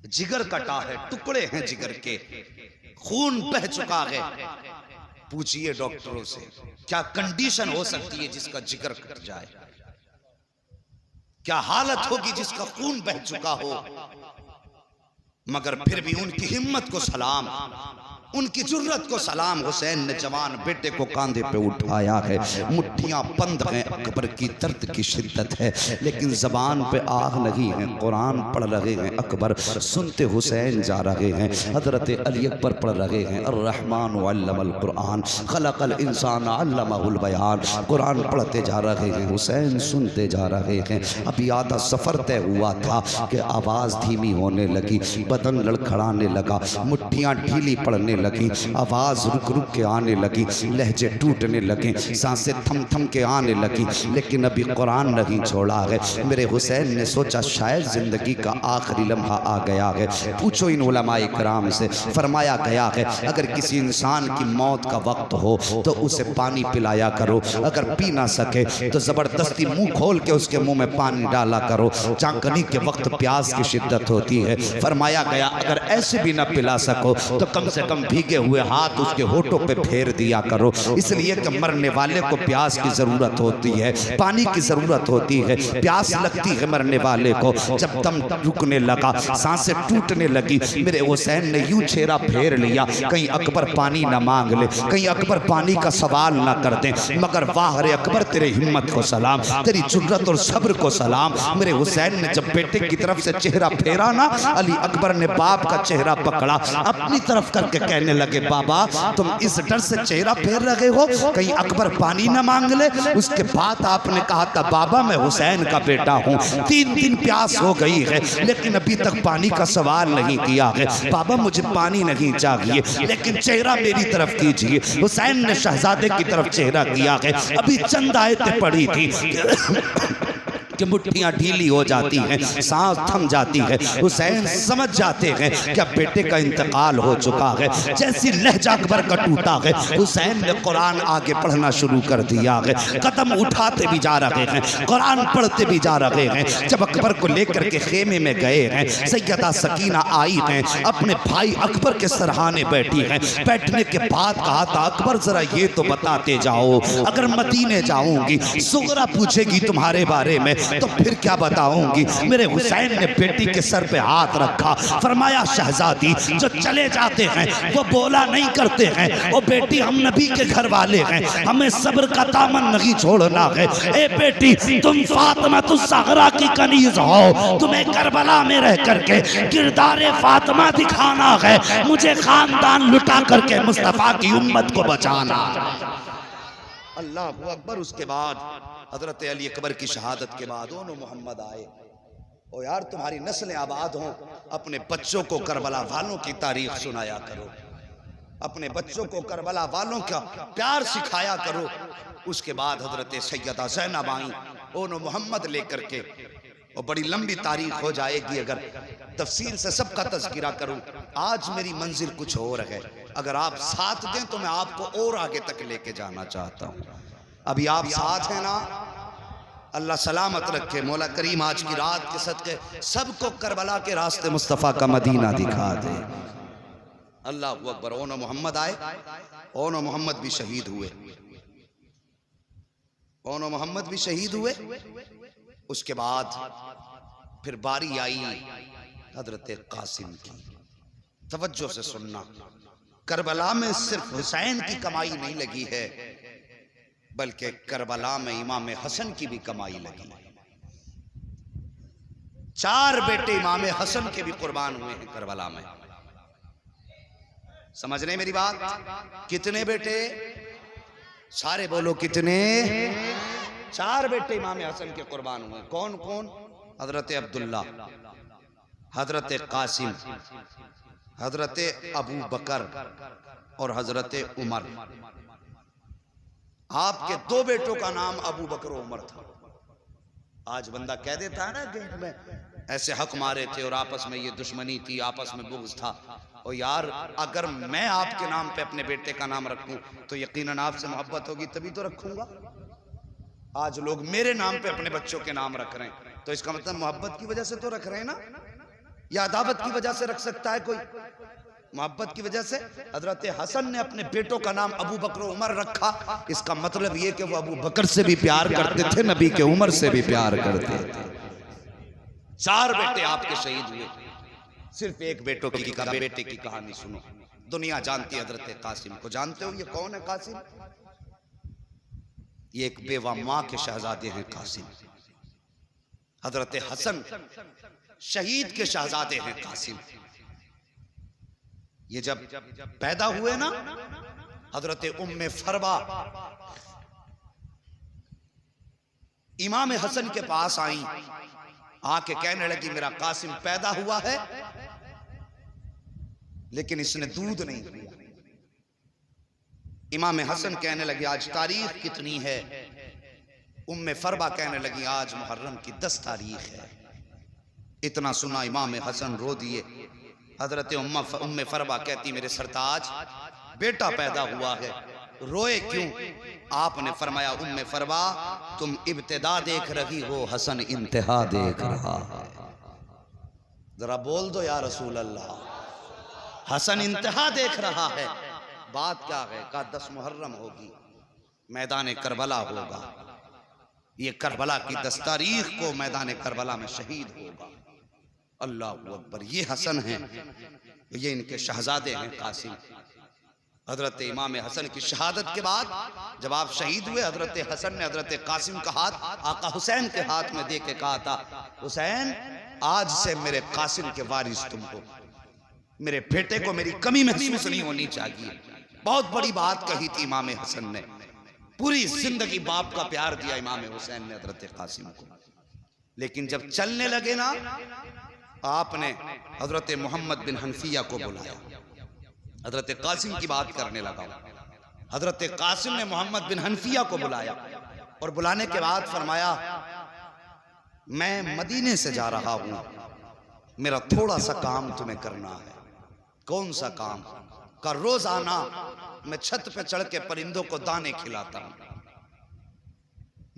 जिगर कटा है, टुकड़े हैं जिगर के, खून बह चुका है। पूछिए डॉक्टरों से क्या कंडीशन हो सकती है जिसका जिगर कट जाए, क्या हालत होगी जिसका खून बह चुका हो। मगर फिर भी उनकी हिम्मत को सलाम, उनकी जुर्रत को सलाम। हुसैन ने जवान बेटे को कांधे पे उठाया है, मुट्ठियां बंद हैं, अकबर की दर्द की शिद्दत है, लेकिन जबान पे आग नहीं है, कुरान पढ़ रहे हैं अकबर, सुनते हुसैन जा रहे हैं। हजरत अली अकबर पढ़ रहे हैं अर्रहमान अल्लमल कुरान खलकल इंसान अल्लमहुल बयान, कुरान पढ़ते जा रहे हैं, हुसैन सुनते जा रहे हैं। अभी आधा सफर तय हुआ था कि आवाज धीमी होने लगी, बदन लड़खड़ाने लगा, मुट्ठियां ढीली पड़ने लगी, आवाज रुक रुक के आने लगी, लहजे टूटने लगे, सांसें थम थम के आने लगी, लेकिन अभी कुरान नहीं छोड़ा है। मेरे हुसैन ने सोचा शायद जिंदगी का आखिरी लम्हा आ गया है। पूछो इन उलमाए किराम से, फरमाया गया है अगर किसी इंसान की मौत का वक्त हो तो उसे पानी पिलाया करो, अगर पी ना सके तो जबरदस्ती मुंह खोल के उसके मुंह में पानी डाला करो, चाकनी के वक्त प्यास की शिद्दत होती है। फरमाया गया अगर ऐसे भी ना पिला सको तो कम से कम भीगे हुए हाथ उसके होठों पे फेर दिया करो, इसलिए कि मरने वाले को प्यास की जरूरत होती है, पानी की जरूरत होती है, प्यास लगती है मरने वाले को। जब दम रुकने लगा, सांसें टूटने लगी, मेरे हुसैन ने यूं चेहरा फेर लिया कहीं अकबर पानी ना मांग ले, कहीं अकबर पानी का सवाल ना कर दे। मगर वाह रे अकबर तेरे हिम्मत को सलाम, तेरी जुर्रत और सब्र को सलाम। मेरे हुसैन ने जब बेटे की तरफ से चेहरा फेरा ना, अली अकबर ने बाप का चेहरा पकड़ा, अपनी तरफ करके कहने लगे बाबा तुम इस डर से चेहरा फेर रहे हो कहीं अकबर पानी ना मांग ले। उसके बाद आपने कहा था बाबा मैं हुसैन का बेटा हूँ, 3 दिन प्यास हो गई है लेकिन अभी तक पानी का सवाल नहीं किया है, बाबा मुझे पानी नहीं चाहिए लेकिन चेहरा मेरी तरफ कीजिए। हुसैन ने शहजादे की तरफ चेहरा किया है, अभी चंद आयतें पड़ी थी कि मुट्ठियां ढीली हो जाती हैं, सांस थम जाती है। हुसैन समझ जाते हैं कि बेटे का इंतकाल हो चुका है। जैसी लहजा अकबर का टूटा है, हुसैन ने कुरान आगे पढ़ना शुरू कर दिया है, कदम उठाते भी जा रहे हैं, कुरान पढ़ते भी जा रहे हैं। जब अकबर को लेकर के खेमे में गए हैं, सैयदा सकीना आई हैं, अपने भाई अकबर के सरहाने बैठी हैं। बैठने के बाद कहा था अकबर जरा ये तो बताते जाओ, अगर मदीने जाऊंगी सुगरा पूछेगी तुम्हारे बारे में तो फिर क्या बताऊंगी। मेरे हुसैन ने बेटी के सर पे हाथ रखा, फरमाया शहजादी जो चले जाते हैं वो बोला नहीं करते हैं, ओ बेटी हम नबी के घर वाले हैं, हमें सब्र का दामन नहीं छोड़ना है। ए बेटी तुम फातिमा ज़हरा की कनीज हो, तुम्हें करबला में रह करके किरदारे फातिमा दिखाना है, मुझे खानदान लुटा करके मुस्तफा की उम्मत को बचाना। अल्लाह अकबर। उसके बाद हजरत अली अकबर की शहादत के बाद दोनों मोहम्मद आए, ओ यार तुम्हारी नस्लें आबाद हों, अपने बच्चों को करबला वालों की तारीख सुनाया करो, अपने बच्चों को करबला वालों का प्यार सिखाया करो। उसके बाद हजरत सैयदा ज़ैनब आई, दोनों मोहम्मद लेकर के और बड़ी लंबी तारीख हो जाएगी अगर तफसील से सबका तज़किरा करूं। आज मेरी मंजिल कुछ और है, अगर आप साथ दें तो मैं आपको और आगे तक लेके जाना चाहता हूं। अभी आप साथ हैं ना, अल्लाह सलामत रखे। मौला करीम आज की रात के सदके सबको करबला के रास्ते मुस्तफ़ा का मदीना दिखा दे। अल्लाह अकबर। ओनो मोहम्मद आए, ओनो मोहम्मद भी शहीद हुए, ओनो मोहम्मद भी शहीद हुए। उसके बाद फिर बारी आई हजरत कासिम की। तवज्जो से सुनना, करबला में सिर्फ हुसैन की कमाई नहीं लगी है, बल्कि करबला में इमाम हसन की भी कमाई लगी। 4 बेटे इमाम हसन के भी कुर्बान हुए हैं करबला में। समझ रहे मेरी बात? कितने बेटे? सारे बोलो कितने? 4 बेटे इमाम हसन के कुर्बान हुए। कौन कौन? हजरत अब्दुल्ला, हजरत कासिम, हजरत अबू बकर और हजरत उमर। आपके 2 बेटों का नाम अबू बकर उमर था। आज बंदा कह देता है ना कि में ऐसे हक मारे थे और आपस में ये दुश्मनी थी, आपस में बुग़्ज़ था। और यार अगर मैं आपके नाम पे अपने बेटे का नाम रखूं तो यकीनन आपसे मोहब्बत होगी, तभी तो रखूंगा। आज लोग मेरे नाम पे अपने बच्चों के नाम रख रहे हैं, तो इसका मतलब मोहब्बत की वजह से तो रख रहे हैं ना, या अदावत की वजह से रख सकता है कोई? मोहब्बत की वजह से। हजरत हसन ने अपने बेटों का नाम अबू बकर उमर रखा, इसका मतलब ये कि वो अबू बकर से भी प्यार करते थे, नबी के उमर से भी प्यार करते थे। 4 बेटे आपके शहीद हुए। सिर्फ एक बेटे की कहानी सुनो, दुनिया जानती है हजरत कासिम को। जानते हो ये कौन है कासिम? ये एक बेवा माँ के शहजादे हैं कासिम। हजरत हसन शहीद के शहजादे हैं कासिम। ये जब पैदा हुए ना, हजरत उम्मे फरवा इमाम हसन के पास आई, आके कहने लगी मेरा कासिम पैदा हुआ है लेकिन इसने दूध नहीं पिया। इमाम हसन कहने लगे आज तारीख कितनी है? उम्मे फरवा कहने लगी आज मुहर्रम की 10 तारीख है। इतना सुना इमाम हसन रो दिए। हजरत उम्मे फरवा कहती मेरे सरताज बेटा पैदा हुआ है, रोए क्यों? आपने फरमाया उम्मे फरवा तुम इब्तिदा देख रही हो, हसन इंतहा देख रहा है। जरा बोल दो या रसूल अल्लाह। हसन इंतहा देख रहा है। बात क्या है? का 10 मुहर्रम होगी, मैदान करबला होगा। ये करबला की 10 तारीख को मैदान करबला में शहीद होगा। अल्लाह अकबर। ये हसन हैं, ये इनके शहजादे हैं कासिम। हजरत इमाम हसन की शहादत के बाद जब आप शहीद हुए, हजरत हसन ने हजरत कासिम का हाथ आका हुसैन के हाथ में दे के कहा था हुसैन आज से मेरे कासिम के वारिस तुम हो, मेरे बेटे को मेरी कमी महसूस नहीं होनी चाहिए। बहुत बड़ी बात कही थी इमाम हसन ने। पूरी जिंदगी बाप का प्यार दिया इमाम हुसैन ने हजरत कासिम को। लेकिन जब चलने लगे ना, आपने हजरत मोहम्मद बिन हनफिया को बुलाया। हजरत कासिम की बात करने लगा। हजरत कासिम ने मोहम्मद बिन हनफिया को बुलाया और बुलाने के बाद फरमाया मैं मदीने से जा रहा हूं, मेरा थोड़ा सा काम तुम्हें करना है। कौन सा काम? का रोजाना मैं छत पे चढ़ के परिंदों को दाने खिलाता हूं।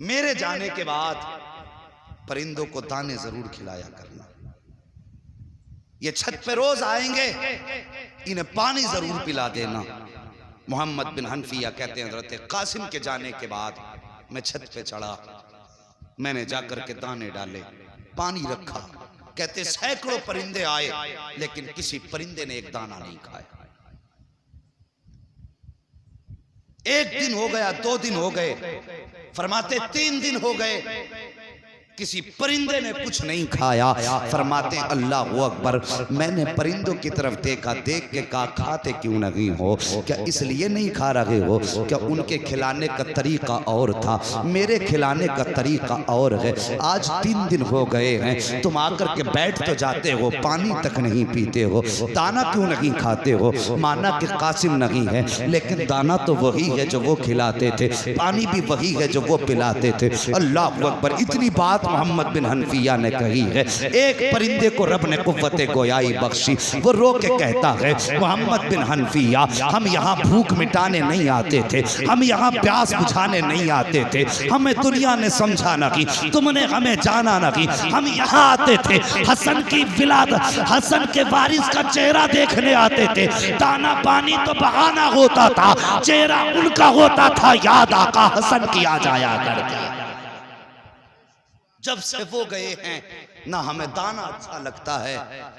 मेरे जाने के बाद परिंदों को दाने जरूर खिलाया करना। ये छत पे रोज आएंगे, इन्हें पानी जरूर पिला देना। मोहम्मद बिन हनफिया कहते हैं हजरत कासिम के जाने के बाद मैं छत पे चढ़ा, मैंने जाकर के दाने डाले, पानी रखा। कहते सैकड़ों परिंदे आए लेकिन किसी परिंदे ने एक दाना नहीं खाया। एक दिन हो गया, 2 दिन हो गए, फरमाते 3 दिन हो गए, किसी परिंदे ने कुछ नहीं खाया। फरमाते अल्लाह अकबर। मैंने परिंदों की तरफ देखा, देख के कहा खाते क्यों नहीं हो? क्या इसलिए नहीं खा रहे हो? क्या उनके खिलाने का तरीका और था, मेरे खिलाने का तरीका और है। आज 3 दिन हो गए हैं, तुम आकर के बैठ तो जाते हो, पानी तक नहीं पीते हो, दाना क्यों नहीं खाते हो? माना कि कासिम नहीं है लेकिन दाना तो वही है जो वो खिलाते थे, पानी भी वही है जो वो पिलाते थे। अल्लाह अकबर। इतनी बात बात मोहम्मद बिन हनफिया ने कही है। एक परिंदे को रब ने कुव्वते गोयाई बख्शी, वो रो के कहता है मोहम्मद बिन हनफिया, हम यहाँ भूख मिटाने नहीं आते थे, हम यहाँ प्यास बुझाने नहीं आते थे, हमें दुनिया ने समझा ना कि तुमने हमें जाना ना कि हम यहाँ आते थे हसन की विलादत, हसन के वारिस का चेहरा देखने आते थे। दाना पानी तो बहाना होता था, चेहरा उनका होता था, याद आका हसन की आ जाया करके। जब से वो गए हैं ना हमें दाना अच्छा लगता है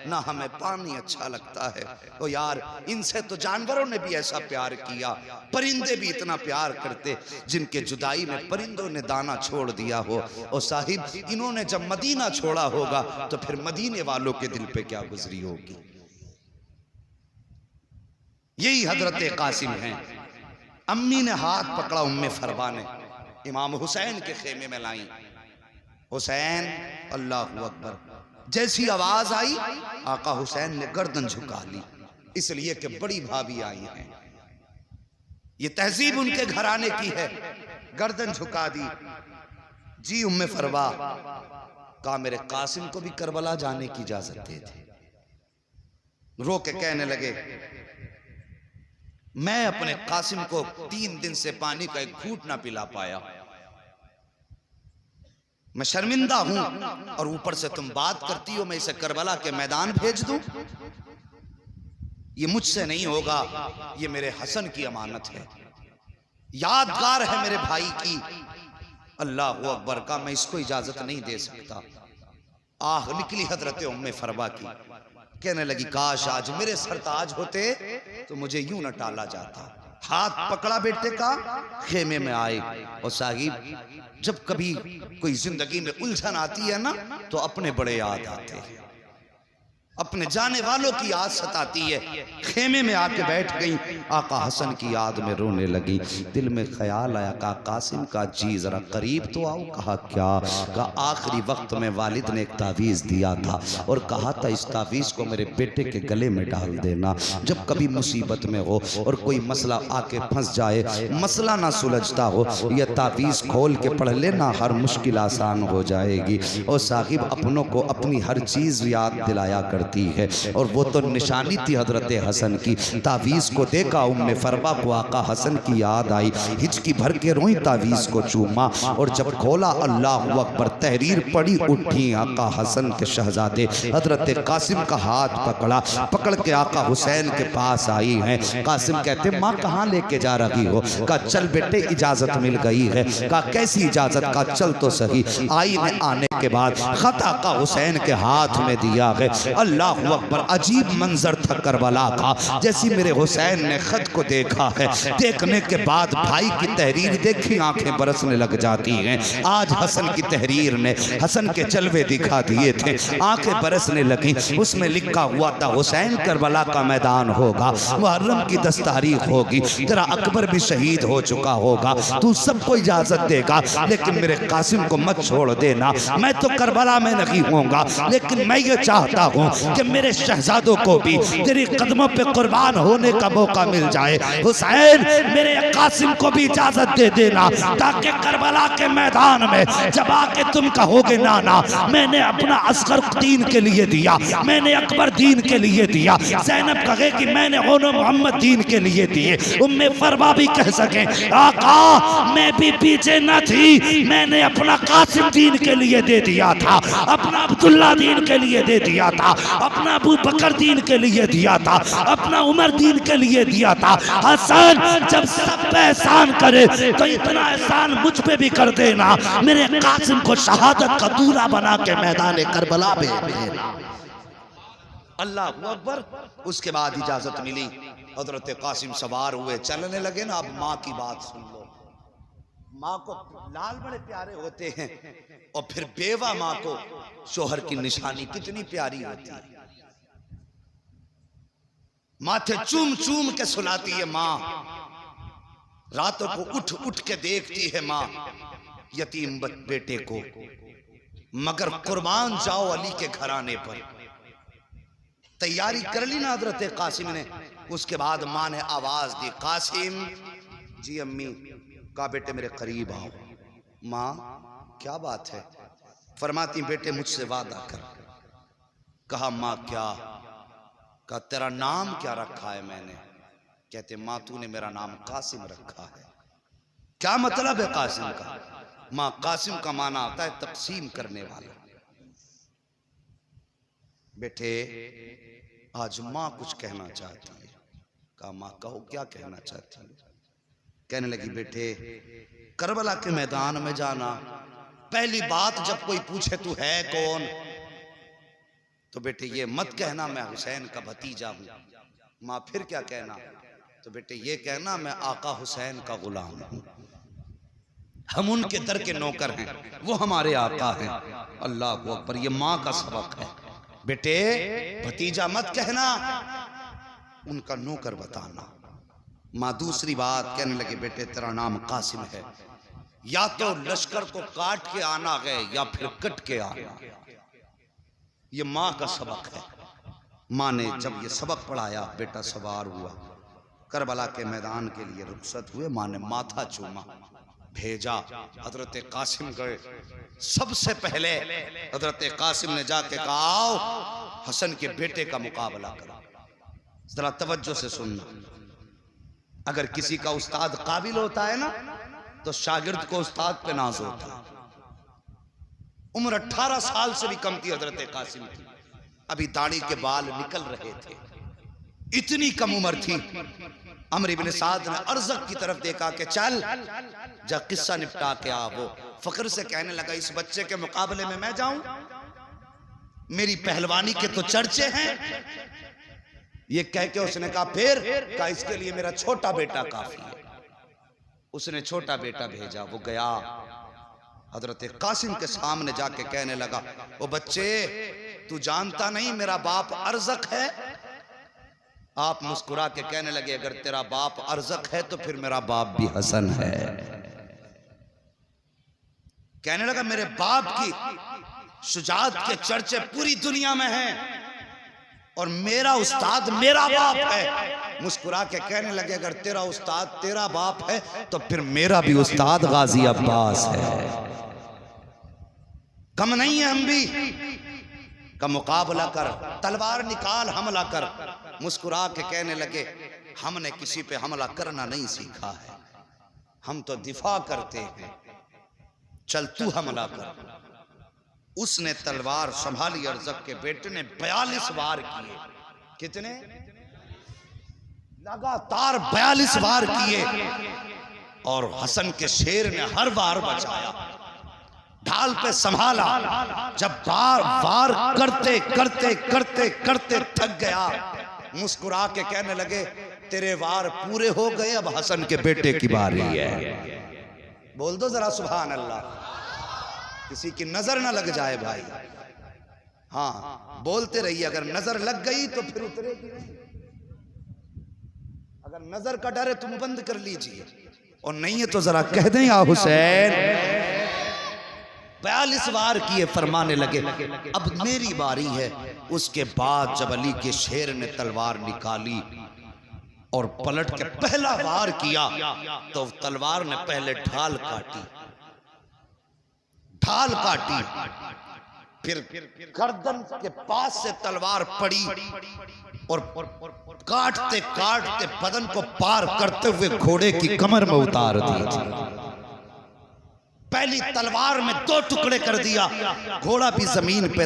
ना हमें पानी अच्छा लगता है। तो यार इनसे तो जानवरों ने भी ऐसा प्यार किया, परिंदे भी इतना प्यार करते जिनके जुदाई में परिंदों ने दाना छोड़ दिया हो। और साहिब इन्होंने जब मदीना छोड़ा होगा तो फिर मदीने वालों के दिल पे क्या गुजरी होगी। यही हजरत कासिम हैं। अम्मी ने हाथ पकड़ा उम्मे फरवा ने, इमाम हुसैन के खेमे में लाई। हुसैन, अल्लाहु अकबर। जैसी आवाज आई आका हुसैन ने गर्दन झुका ली, इसलिए कि बड़ी भाभी आई हैं। ये तहजीब उनके घराने की है। गर्दन झुका दी। जी उम्मे फरवा, कहा मेरे कासिम को भी करबला जाने की इजाजत दे दे। रो के कहने लगे मैं अपने कासिम को 3 दिन से पानी का एक घूंट ना पिला पाया, मैं शर्मिंदा हूं, और ऊपर से तुम बात करती हो मैं इसे करबला के मैदान भेज दूं। ये मुझसे नहीं होगा, ये मेरे हसन की अमानत है, यादगार है मेरे भाई की। अल्लाह अकबर का, मैं इसको इजाजत नहीं दे सकता। आह निकली हजरत उम्मे फरवा की, कहने लगी काश आज मेरे सरताज होते तो मुझे यूं न टाला जाता। हाथ पकड़ा बेटे का, खेमे में आए। और साहिब जब कभी कोई जिंदगी में उलझन आती है ना तो अपने बड़े याद आते हैं, अपने जाने वालों की याद सताती है। खेमे में आके बैठ गई, आका हसन की याद में रोने लगी। दिल में ख्याल आया कहा कासिम का जी जरा करीब तो आओ। कहा क्या? कहा आखिरी वक्त में वालिद ने एक तावीज़ दिया था और कहा था इस तावीज़ को मेरे बेटे के गले में डाल देना, जब कभी मुसीबत में हो और कोई मसला आके फंस जाए, मसला ना सुलझता हो, यह तावीज़ खोल के पढ़ लेना, हर मुश्किल आसान हो जाएगी। और साहिब अपनों को अपनी हर चीज़ याद दिलाया कर है। और वो तो निशानी थी हजरत हसन की। तावीज़ को देखा उम्मे फरवा को आका हसन की याद आई, हिचकी भर के रोई, तावीज़ को चूमा और जब खोला अल्लाह अकबर, तहरीर पड़ी, उठी आका हसन के शहजादे हजरत कासिम का हाथ पकड़ा, पकड़ के आका हुसैन के पास आई हैं। कासिम कहते माँ कहाँ लेके जा रही हो? कहा चल बेटे इजाजत मिल गई है। कहा कैसी इजाजत? का चल तो सही। आई ने आने के बाद खत आका हुसैन के हाथ में दिया है। अल्लाहु अकबर, अजीब मंजर था करबला का। जैसी मेरे हुसैन ने खत को देखा है, देखने के बाद भाई की तहरीर देखी आंखें बरसने लग जाती हैं। आज हसन की तहरीर ने हसन के जलवे दिखा दिए थे, आंखें बरसने लगी। उसमें लिखा हुआ था हुसैन करबला का मैदान होगा, मुहर्रम की 10 तारीख होगी, तेरा अकबर भी शहीद हो चुका होगा, तू सबको इजाजत देगा लेकिन मेरे कासिम को मत छोड़ देना। मैं तो करबला में नहीं होऊंगा लेकिन मैं ये चाहता हूँ कि मेरे शहजादों को भी तेरी कदमों पे कुर्बान होने का मौका मिल जाए। हुसैन मेरे कासिम को भी इजाजत दे देना ताकि करबला के मैदान में जब आके तुम कहोगे नाना मैंने अपना असगर दीन के लिए दिया, मैंने अकबर दीन के लिए दिया, ज़ैनब कहे कि मैंने ओनो मोहम्मद दीन के लिए दिए, उम्मे फरवा भी कह सके आका मैं भी पीछे न थी, मैंने अपना कासिम दीन के लिए दे दिया था, अपना अब्दुल्ला दीन के लिए दे दिया था, अपना अबू बकर दीन के लिए दिया था, अपना उमर दीन के लिए दिया था। हसन जब सब पे एहसान करे तो इतना एहसान मुझ पे भी कर देना, मेरे कासिम को शहादत का दूल्हा बना के मैदान करबला में भेजना। अल्लाह अकबर। उसके बाद इजाजत मिली, हजरत कासिम सवार हुए, चलने लगे ना। अब माँ की बात सुन लो, माँ को लाल बड़े प्यारे होते हैं और फिर बेवा माँ को शोहर की निशानी कितनी प्यारी होती है। माथे चूम चूम के सुलाती है माँ, रातों को उठ उठ के देखती है माँ यतीम बेटे को। मगर कुर्बान जाओ अली के घराने पर। तैयारी कर ली ना हजरत कासिम ने। उसके बाद माँ ने आवाज दी कासिम। जी अम्मी। कहा बेटे मेरे करीब आओ। माँ क्या बात है? फरमाती बेटे मुझसे वादा कर। कहा माँ क्या? कहा तेरा नाम क्या रखा है मैंने? कहते माँ तूने मेरा नाम कासिम रखा है। क्या मतलब है कासिम का? माँ कासिम का माना आता है तकसीम करने वाला। बेटे आज माँ कुछ कहना चाहती है। कहा माँ कहो क्या कहना चाहती है? कहने लगी बेटे करबला के मैदान में जाना, पहली बात जब कोई पूछे तू है कौन, तो बेटे ये मत कहना मैं हुसैन का भतीजा हूं। माँ फिर क्या कहना? तो बेटे ये कहना मैं आका हुसैन का गुलाम हूं, हम उनके दर के नौकर हैं, वो हमारे आका हैं। अल्लाह अकबर, ये माँ का सबक है। बेटे भतीजा मत कहना, उनका नौकर बताना। माँ दूसरी बात कहने लगे बेटे तेरा नाम कासिम है, या तो लश्कर को काट के आना है या फिर कट के आना। ये माँ का सबक है। माँ ने जब ये सबक पढ़ाया बेटा सवार हुआ, करबला के मैदान के लिए रुखसत हुए। माँ ने माथा चूमा, भेजा। हजरत कासिम गए। सबसे पहले हजरत कासिम ने जाके कहा आओ हसन के बेटे का मुकाबला करो। जरा तवज्जो से सुनना, अगर किसी का उस्ताद काबिल होता है ना तो शागिर्द को उस्ताद पे नाज होता है। उम्र 18 साल से भी कम थी हजरत कासिम की, अभी दाढ़ी के बाल निकल रहे थे, इतनी कम उम्र थी। अमर इब्न साद ने अर्ज़क की तरफ देखा कि चल जा किस्सा निपटा के आ। वो फख्र से कहने लगा इस बच्चे के मुकाबले में मैं जाऊं? मेरी पहलवानी के तो चर्चे हैं। ये कह के उसने कहा फिर? कहा इसके लिए मेरा छोटा बेटा काफी है। उसने छोटा बेटा भेजा, वो गया हजरत कासिम के सामने जाके कहने लगा ओ बच्चे तू जानता नहीं मेरा बाप अर्ज़क है? आप मुस्कुरा के कहने लगे अगर तेरा बाप अर्ज़क है तो फिर मेरा बाप भी हसन है। कहने लगा मेरे बाप की शुजाअत के चर्चे पूरी दुनिया में हैं और मेरा उस्ताद मेरा बाप है। मुस्कुरा के कहने लगे अगर तेरा उस्ताद तेरा बाप है तो फिर मेरा भी उस्ताद गाजी अब्बास है, कम नहीं है हम भी। का मुकाबला कर, तलवार निकाल, हमला कर। मुस्कुरा के कहने लगे हमने किसी पे हमला करना नहीं सीखा है, हम तो दिफा करते हैं, चल तू हमला कर। उसने तलवार संभाली, अर्ज़क के बेटे ने 42 वार किए। कितने? लगातार 42 वार किए और हसन के शेर ने हर वार बचाया, ढाल पे संभाला। जब बार वार करते करते करते करते थक गया, मुस्कुरा के कहने लगे तेरे वार पूरे हो गए, अब हसन के बेटे की बारी है। बोल दो जरा सुभान अल्लाह, किसी की नजर ना लग जाए भाई। हाँ बोलते रहिए, अगर नजर लग गई तो फिर उतरेगी। अगर नजर का डर है तुम बंद कर लीजिए, और नहीं है तो जरा कह दें या हुसैन। 42 वार किए, फरमाने लगे अब मेरी बारी है। उसके बाद जब अली के शेर ने तलवार निकाली और पलट के पहला वार किया तो तलवार ने पहले ढाल काटी, फिर गर्दन के पास से तलवार पड़ी और काटते काटते बदन को पार करते हुए घोड़े की कमर में उतार दी। पहली तलवार में 2 टुकड़े कर दिया, घोड़ा भी जमीन पे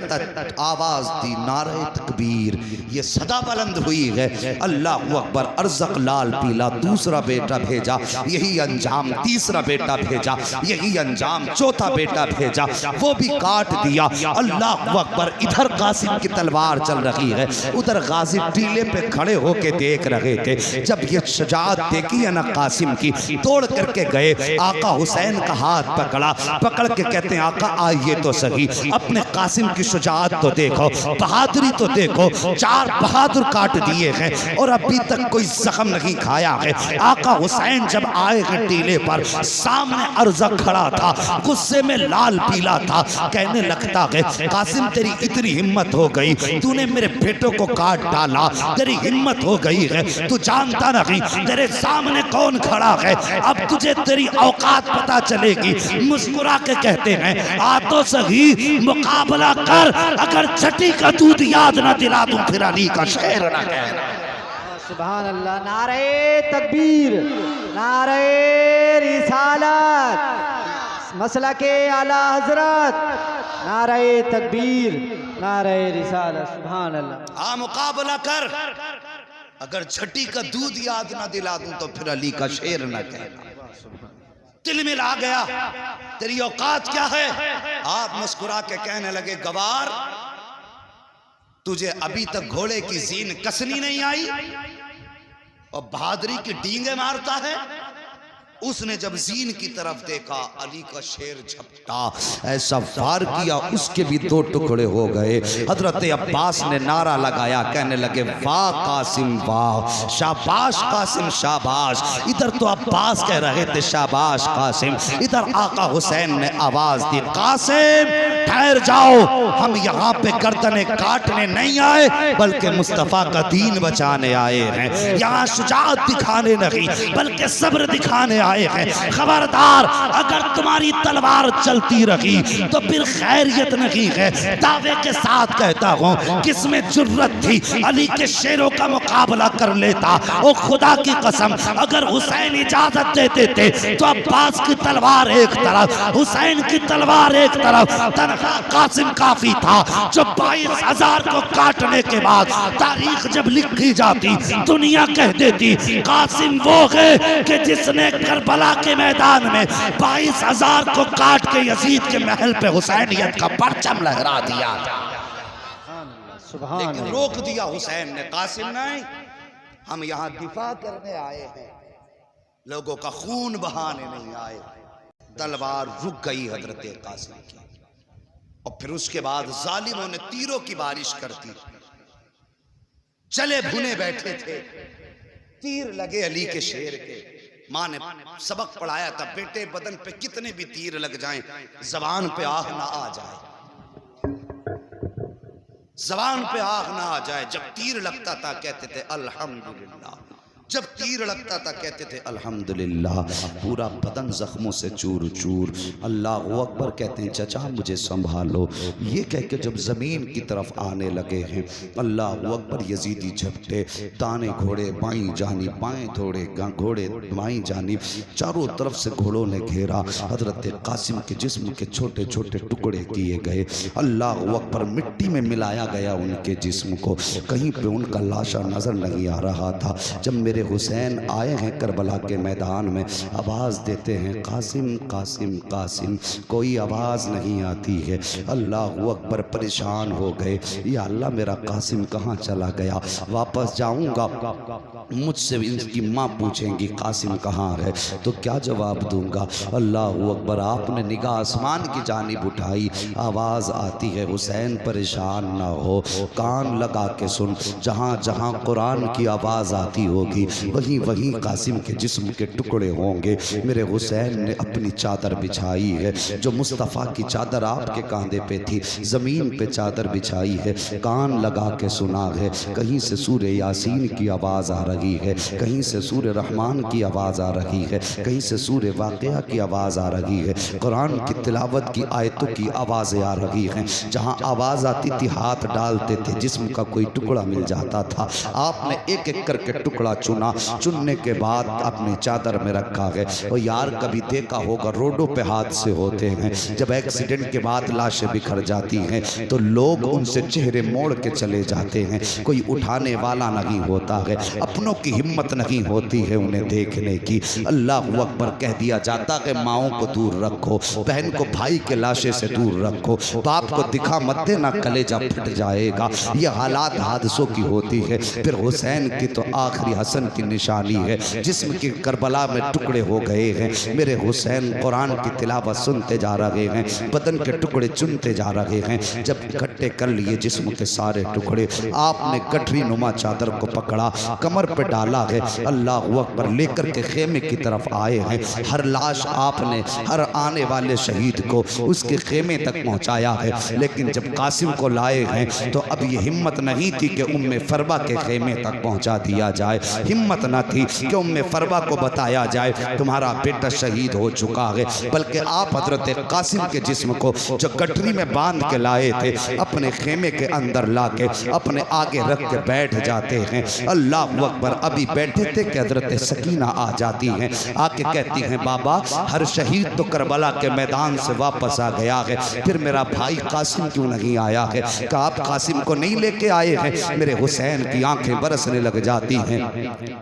आवाज दी नारे तकबीर। ये सदा बुलंद हुई है अल्लाहु अकबर। अर्ज़क लाल पीला दूसरा बेटा भेजा, यही अंजाम तीसरा बेटा भेजा, यही अंजाम चौथा बेटा भेजा, वो भी काट दिया। अल्लाहु अकबर। इधर कासिम की तलवार चल रही है, उधर गाजी टीले पे खड़े होके देख रहे थे। जब ये शुजाअत देखी है ना कासिम की, तोड़ करके गए, आका हुसैन का हाथ पकड़ के कहते हैं आका आइए तो सही, अपने कासिम की शुजाअत तो देखो, बहादुरी तो देखो। 4 बहादुर काट दिए हैं और अभी तक कोई जख्म नहीं खाया है। आका हुसैन जब आए हैं टीले पर, सामने अर्ज़क खड़ा था, गुस्से में लाल पीला था। कहने लगता है कासिम तेरी इतनी हिम्मत हो गई, तूने मेरे बेटों को काट डाला, तेरी हिम्मत हो गई है, तू जानता नहीं तेरे सामने कौन खड़ा है। अब तुझे तेरी औकात पता चलेगी। मुस्कुरा के कहते हैं आ तो सही मुकाबला कर, अगर छठी का दूध याद ना दिला दूं फिर अली का शेर ना कहना।
सुभान अल्लाह। नारे तकबीर, नारे रिसालत, मसला के आला हजरत, नारे तकबीर, नारे रिसालत। सुभान अल्लाह।
आ मुकाबला कर, अगर छठी का दूध याद ना दिला दूं तो फिर अली का शेर ना कहना। दिल में ला गया तेरी औकात क्या है। आप मुस्कुरा के कहने लगे गवार, तुझे अभी तक घोड़े की जीन कसनी नहीं आई और बहादुरी की डींगे मारता है। उसने जब जीन की तरफ देखा, अली का शेर झपटा, ऐसा वार किया उसके भी दो टुकड़े हो गए। हजरत अब्बास ने नारा लगाया, कहने लगे वाह कासिम वाह, शाबाश कासिम शाबाश। इधर तो अब्बास कह रहे थे शाबाश कासिम, इधर आका हुसैन ने आवाज दी कासिम ठहर जाओ, हम यहाँ पे गर्दनें काटने नहीं आए बल्कि मुस्तफा का दीन बचाने आए हैं। यहाँ शुजाअत दिखाने नहीं बल्कि सब्र दिखाने आए हैं। खबरदार, अगर तुम्हारी तलवार चलती रही तो फिर खैरियत नहीं है। दावे के साथ कहता हूँ, किसमें जुर्रत थी अली के शेरों का मुकाबला कर लेता। ओ खुदा की कसम, अगर हुसैन इजाजत देते थे तो अब्बास की तलवार एक तरफ, हुसैन की तलवार एक तरफ, तनहा कासिम काफी था जो 22,000 को काटने के बाद तारीख जब लिखी जाती दुनिया कह देती कासिम वो है कि जिसने करबला के मैदान में 22,000 को काट के यजीद के महल पे हुसैनियत का परचम लहरा दिया। लेकिन रोक दिया हुसैन ने, कासिम नहीं, हम यहाँ दिफा करने आए हैं, लोगों का खून बहाने नहीं आए। तलवार रुक गई हजरत कासिम की और फिर उसके बाद जालिमों ने तीरों की बारिश कर दी। चले भुने बैठे थे, तीर लगे अली के शेर के। माँ ने सबक पढ़ाया था, बेटे बदन पे कितने भी तीर लग जाएं जबान पे आह ना आ जाए, जबान पे आह ना आ जाए। जब तीर लगता था कहते थे अल्हम्दुलिल्लाह, जब तीर लगता था कहते थे अल्हम्दुलिल्लाह। पूरा बदन जख्मों से चूर चूर। अल्लाह अकबर कहते हैं चचा मुझे संभालो, ये कह के जब ज़मीन की तरफ आने लगे हैं अल्लाह अकबर, यजीदी झपटे, दाने घोड़े बाईं जानी, बाएं घोड़े बाईं जानी, चारों तरफ से घोड़ों ने घेरा। हजरत कासिम के जिस्म के छोटे छोटे टुकड़े किए गए। अल्लाह अकबर, मिट्टी में मिलाया गया उनके जिस्म को, कहीं पे उनका लाशा नजर नहीं आ रहा था। जब मेरे हुसैन आए हैं करबला के मैदान में, आवाज़ देते हैं कासिम कासिम कासिम, कोई आवाज़ नहीं आती है। अल्लाह अकबर परेशान हो गए, या अल्लाह मेरा कासिम कहाँ चला गया। वापस जाऊंगा मुझसे इनकी माँ पूछेंगी कासिम कहाँ है तो क्या जवाब दूंगा। अल्लाह अकबर, आपने निगाह आसमान की जानिब उठाई, आवाज़ आती है हुसैन परेशान ना हो, कान लगा के सुन, जहाँ जहाँ कुरान की आवाज़ आती होगी वहीं वहीं कासिम के जिस्म के टुकड़े होंगे। मेरे हुसैन ने अपनी चादर बिछाई है, जो मुस्तफ़ा की चादर आपके कांधे पे थी, ज़मीन पे चादर बिछाई है, कान लगा के सुना है। कहीं से सूरे यासीन की आवाज़ आ रही है, कहीं से सूरे रहमान की आवाज़ आ रही है, कहीं से सूरे वाक़िया की आवाज़ आ रही है, कुरान की तिलावत की आयतों की आवाज़ें आ रही हैं। जहाँ आवाज़ आती थी हाथ डालते थे, जिस्म का कोई टुकड़ा मिल जाता था। आपने एक एक करके टुकड़ा चुना, चुनने के बाद अपनी चादर में रखा है। और यार कभी देखा होगा रोडों पे हादसे होते हैं, जब एक्सीडेंट के बाद लाशें बिखर जाती हैं तो लोग उनसे चेहरे मोड़ के चले जाते हैं, कोई उठाने वाला नहीं होता है, अपनों की हिम्मत नहीं होती है उन्हें देखने की। अल्लाह अकबर कह दिया जाता है माओं को दूर रखो, बहन को भाई के लाशे से दूर रखो, बाप को दिखा मत देना कलेजा फट जाएगा। ये हालात हादसों की होती है। फिर हुसैन की तो आखिरी हसन की निशानी है, जिस्म के करबला में टुकड़े हो गए हैं। मेरे हुसैन कुरान की तिलावत सुनते जा रहे हैं, बदन के टुकड़े चुनते जा रहे हैं। जब इकट्ठे कर लिए जिस्म के सारे टुकड़े, आपने गठरी नुमा चादर को पकड़ा, कमर पे डाला है, अल्लाह अकबर लेकर के खेमे की तरफ आए हैं। हर लाश आपने हर आने वाले शहीद को उसके खेमे तक पहुंचाया है। लेकिन जब कासिम को लाए हैं तो अब ये हिम्मत नहीं थी कि उम्मे फरबा के खेमे तक पहुंचा दिया जाए। हिम्मत न थी कि उम्मे फरवा को बताया जाए तुम्हारा बेटा शहीद हो चुका है, बल्कि आप हजरत कासिम के जिस्म को जो गठरी में बांध के लाए थे अपने खेमे के अंदर ला के अपने आगे रख के बैठ जाते हैं। अल्लाह अकबर। अभी बैठे थे कि हजरत सकीना आ जाती हैं, आके कहती हैं बाबा हर शहीद तो करबला के मैदान से वापस आ गया है, फिर मेरा भाई कासिम क्यों नहीं आया है? क्या आप कासिम को नहीं लेके आए हैं? मेरे हुसैन की आंखें बरसने लग जाती हैं।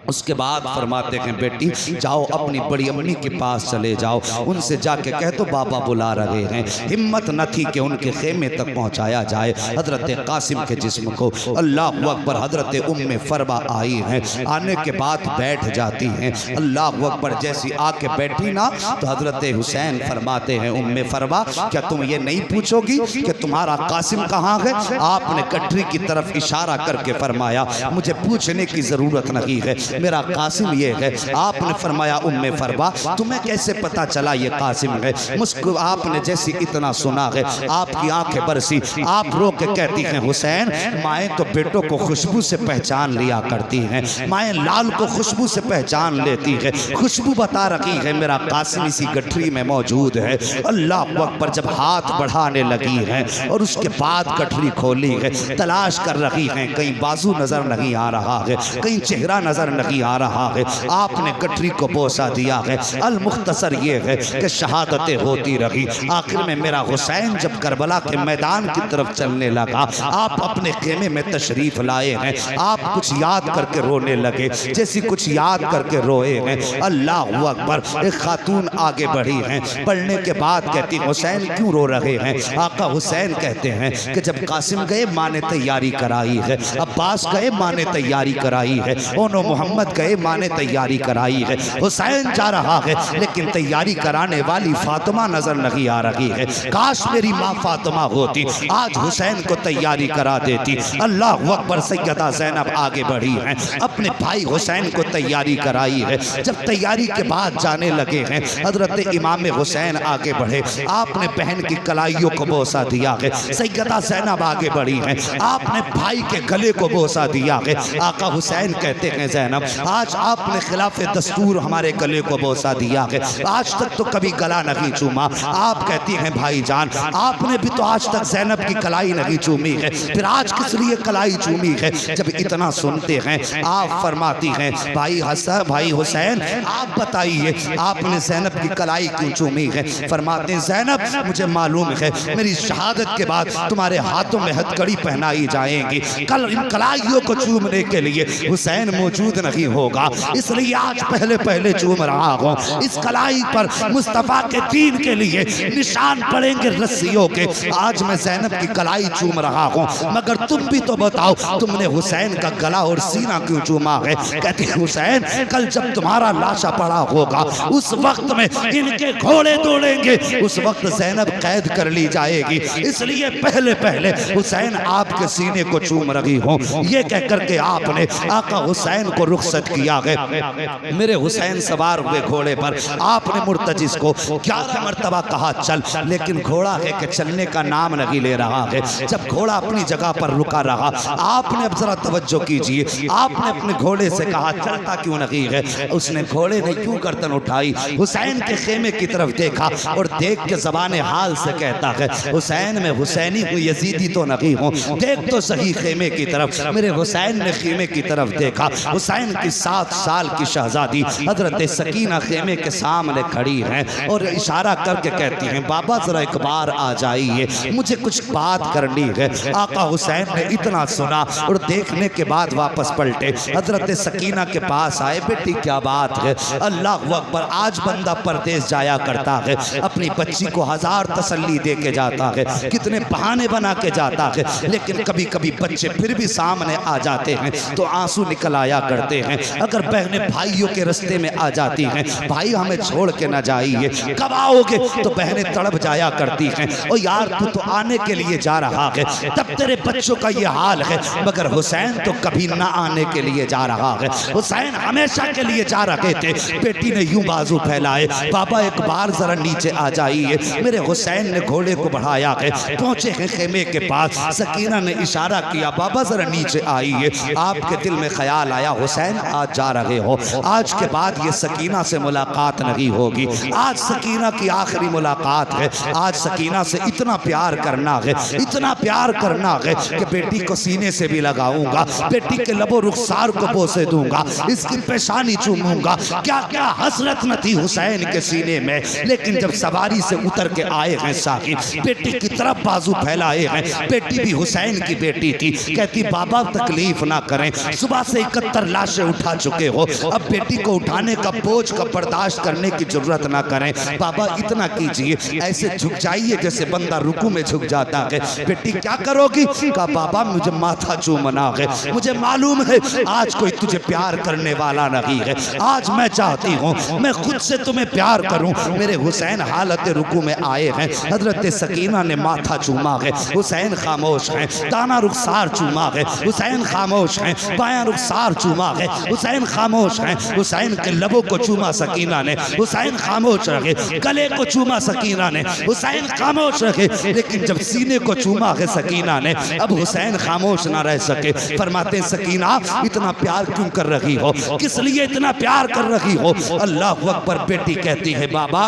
उसके बाद फरमाते हैं बेटी जाओ अपनी बड़ी अम्मी के पास चले जाओ, उनसे जाके कह दो बाबा बुला रहे हैं। हिम्मत न थी कि उनके खेमे तक पहुंचाया जाए हजरत कासिम के जिस्म को। अल्लाह अकबर। हजरत उम्मे फरवा आई हैं, आने के बाद बैठ जाती हैं। अल्लाह अकबर। जैसी आके बैठी ना तो हजरत हुसैन फरमाते हैं उम्मे फरवा क्या तुम ये नहीं पूछोगी कि तुम्हारा कासिम कहाँ है? आपने गठरी की तरफ इशारा करके फरमाया मुझे पूछने की जरूरत नहीं है, मेरा कासिम ये है। आपने फरमाया उम्मे फरवा तुम्हें कैसे पता चला ये कासिम है? मुस्कुर आपने जैसी इतना सुना है आपकी आंखें बरसी, आप रो के कहती हैं हुसैन माएँ तो बेटों को खुशबू से पहचान लिया करती हैं, माएँ लाल को खुशबू से पहचान लेती है, खुशबू बता रही है मेरा कासिम इसी गठरी में मौजूद है। अल्लाह अकबर। जब हाथ बढ़ाने लगी है और उसके बाद गठरी खोली है, तलाश कर रही है, कहीं बाजू नजर नहीं आ रहा है, कहीं चेहरा नजर नहीं आ रहा है। आपने गठरी को बोसा दिया है। अल मुख्तसर ये है कि शहादतें होती रही, आखिर में मेरा हुसैन जब करबला के मैदान की तरफ चलने लगा आप अपने खेमे में तशरीफ लाए हैं, आप कुछ याद करके रोने लगे, जैसी कुछ याद करके रोए हैं। अल्लाह अकबर। एक खातून आगे बढ़ी हैं, पढ़ने के बाद कहती हुसैन क्यों रो रहे हैं? आका हुसैन कहते हैं कि जब कासिम गए माँ ने तैयारी कराई है, अब्बास गए माँ ने तैयारी कराई है, ओनो मोहम्मद गए माँ ने तैयारी कराई है, हुसैन जा रहा है लेकिन तैयारी कराने वाली फातिमा नजर नहीं आ रही है। काश मेरी माँ फातिमा होती आज हुसैन को तैयारी करा देती। अल्लाह अकबर। सैयदा ज़ैनब आगे बढ़ी हैं, अपने भाई हुसैन को तैयारी कराई है। जब तैयारी के बाद जाने लगे हैं हजरत इमाम हुसैन आगे बढ़े, आपने बहन की कलाइयों को बोसा दिया है। सैयदा ज़ैनब आगे बढ़ी हैं, आपने भाई के गले को बोसा दिया है। आका हुसैन कहते हैं ज़ैनब आज आपने खिलाफ दस्तूर हमारे गले को बोसा दिया है, आज तक तो कभी गला नहीं चूमा। आप कहती हैं भाईजान आपने भी तो आज तक ज़ैनब की कलाई नहीं चूमी है, फिर आज किस लिए कलाई चूमी है? जब इतना सुनते हैं आप फरमाती हैं भाई हसन भाई हुसैन आप बताइए आपने ज़ैनब की कलाई क्यों चूमी है? फरमाते हैं ज़ैनब मुझे मालूम है मेरी शहादत के बाद तुम्हारे हाथों में हथकड़ी पहनाई जाएगी, कल इन कलाइयों को चूमने के लिए हुसैन मौजूद नहीं होगा, इसलिए आज पहले पहले चूम रहा हूँ। इस कलाई पर मुस्तफ़ा के दीन के लिए निशान पड़ेंगे रस्सियों के, आज मैं ज़ैनब की कलाई चूम रहा हूँ। मगर तुम भी तो बताओ तुमने हुसैन का गला और सीना क्यों चूमा है? कहते हैं हुसैन कल जब तुम्हारा लाशा पड़ा होगा उस वक्त में इनके घोड़े दौड़ेंगे, उस वक्त ज़ैनब कैद कर ली जाएगी, इसलिए पहले पहले हुसैन आपके सीने को चूम रही हूँ। ये कह करके आपने आका हुसैन को रुखसत किया है। मेरे हुसैन सवार हुए घोड़े पर, आपने मुर्तजिस को 11 मरतबा कहा चल, लेकिन घोड़ा है कि चलने का नाम नहीं ले रहा है। जब घोड़ा अपनी जगह पर रुका रहा आपने अब जरा तवज्जो कीजिए, आपने अपने घोड़े से कहा चलता क्यों नहीं है? उसने घोड़े ने क्यों गर्दन उठाई, हुसैन के खेमे की तरफ देखा और देख के ज़बाने हाल से कहता है हुसैन मैं हुसैनी हूँ यजीदी तो नहीं हूँ, देख तो सही खेमे की तरफ। मेरे हुसैन ने खेमे की तरफ देखा, हुसैन की 7 साल की शहजादी हजरत सकीना खेमे के सामने खड़ी हैं और इशारा करके कहती हैं बाबा जरा एक बार आ जाइए, मुझे कुछ बात करनी है। आका हुसैन ने इतना सुना और देखने के बाद वापस पलटे, हजरत सकीना के पास आए, बेटी क्या बात है? अल्लाह अकबर। आज बंदा परदेश जाया करता है, अपनी बच्ची को 1000 तसल्ली दे के जाता है, कितने बहाने बना के जाता है, लेकिन कभी कभी बच्चे फिर भी सामने आ जाते हैं तो आंसू निकल आया करते हैं। अगर बहनें भाइयों के रास्ते में आ जाती हैं भाई हमें छोड़ के ना जाइए, कब आओगे? तो बहनें तड़प जाया करती हैं और यार तू तो आने के लिए जा रहा है, तब तेरे बच्चों का ये हाल है। मगर हुसैन तो कभी ना आने के लिए जा रहा है, हुसैन हमेशा के लिए जा रहे थे। बेटी ने यूं बाजू फैलाए, बाबा एक बार जरा नीचे आ जाइए। मेरे हुसैन ने घोड़े को बढ़ाया है, पहुंचे हैं खेमे के पास, सकीना ने इशारा किया बाबा जरा नीचे आइए। आपके दिल में ख्याल आया हुसैन आज जा रहे हो, आज के बाद ये सकीना से मुलाकात नहीं होगी। आज सकीना की आखिरी मुलाकात है। आज सकीना से इतना प्यार करना है, इतना प्यार करना है कि बेटी को सीने से भी लगाऊंगा, बेटी के लबो रुखसार को बोसे दूंगा, इसकी पेशानी चूमूंगा। क्या क्या हसरत न थी हुसैन के सीने में। लेकिन जब सवारी से उतर के आए हैं साहिब, बेटी की तरफ बाजू फैलाए हैं। बेटी भी हुसैन की बेटी थी। कहती बाबा तकलीफ ना करें, सुबह से 71 लाशें उठा चुके हो, अब बेटी को उठाने का बोझ का बर्दाश्त करने की जरूरत ना करें। बाबा इतना कीजिए, ऐसे झुक जाइए जैसे बंदा रुकू में झुक जाता है। बेटी क्या करोगी? कहा बाबा मुझे माथा चूमना है, मुझे मालूम है आज कोई तुझे प्यार करने वाला नहीं है। आज मैं चाहती हूँ मैं खुद से तुम्हें प्यार करूँ। मेरे हुसैन हालत रुकू में आए हैं। हजरत सकीना ने माथा चूमा है, हुसैन खामोश हैं। दाना रुखसार चूमा है, हुसैन खामोश हैं। बायां रुखसार चूमा है, हुसैन खामोश हैं। हुसैन के लबों को चूमा सकीना ने, हुसैन खामोश रहे। गले को चूमा सकीना ने, हुसैन खामोश रहे। लेकिन जब सीने को चूमा है सकीना ने, अब हुसैन खामोश ना रह सके। फरमाते सकीना इतना प्यार क्यों कर रही हो, किस लिए इतना प्यार कर रही हो? अल्लाह अकबर। बेटी कहती है बाबा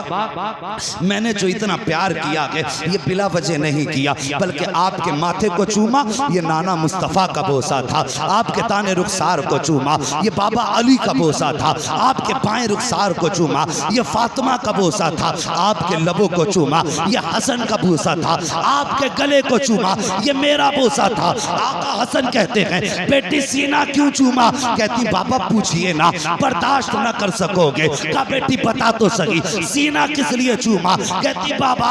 मैंने जो इतना प्यार किया है ये बिला वजह नहीं किया, बल्कि आपके माथे को चूमा ये नाना मुस्तफ़ा का बोसा था, आपके ताने रुखसार को चूमा ये बाबा अली का बोसा था, आपके बाएं रुखसार को चूमा ये फातिमा का बोसा था, आपके लबों को चूमा ये हसन का बोसा था, आपके गले को चूमा ये मेरा बोसा था। आका हसन कहते हैं बेटी सीना क्यों चूमा? कहती बाबा पूछिए ना, बर्दाश्त न कर सकोगे। का बेटी बता तो सही सीना किस लिए चूमा? कहती बाबा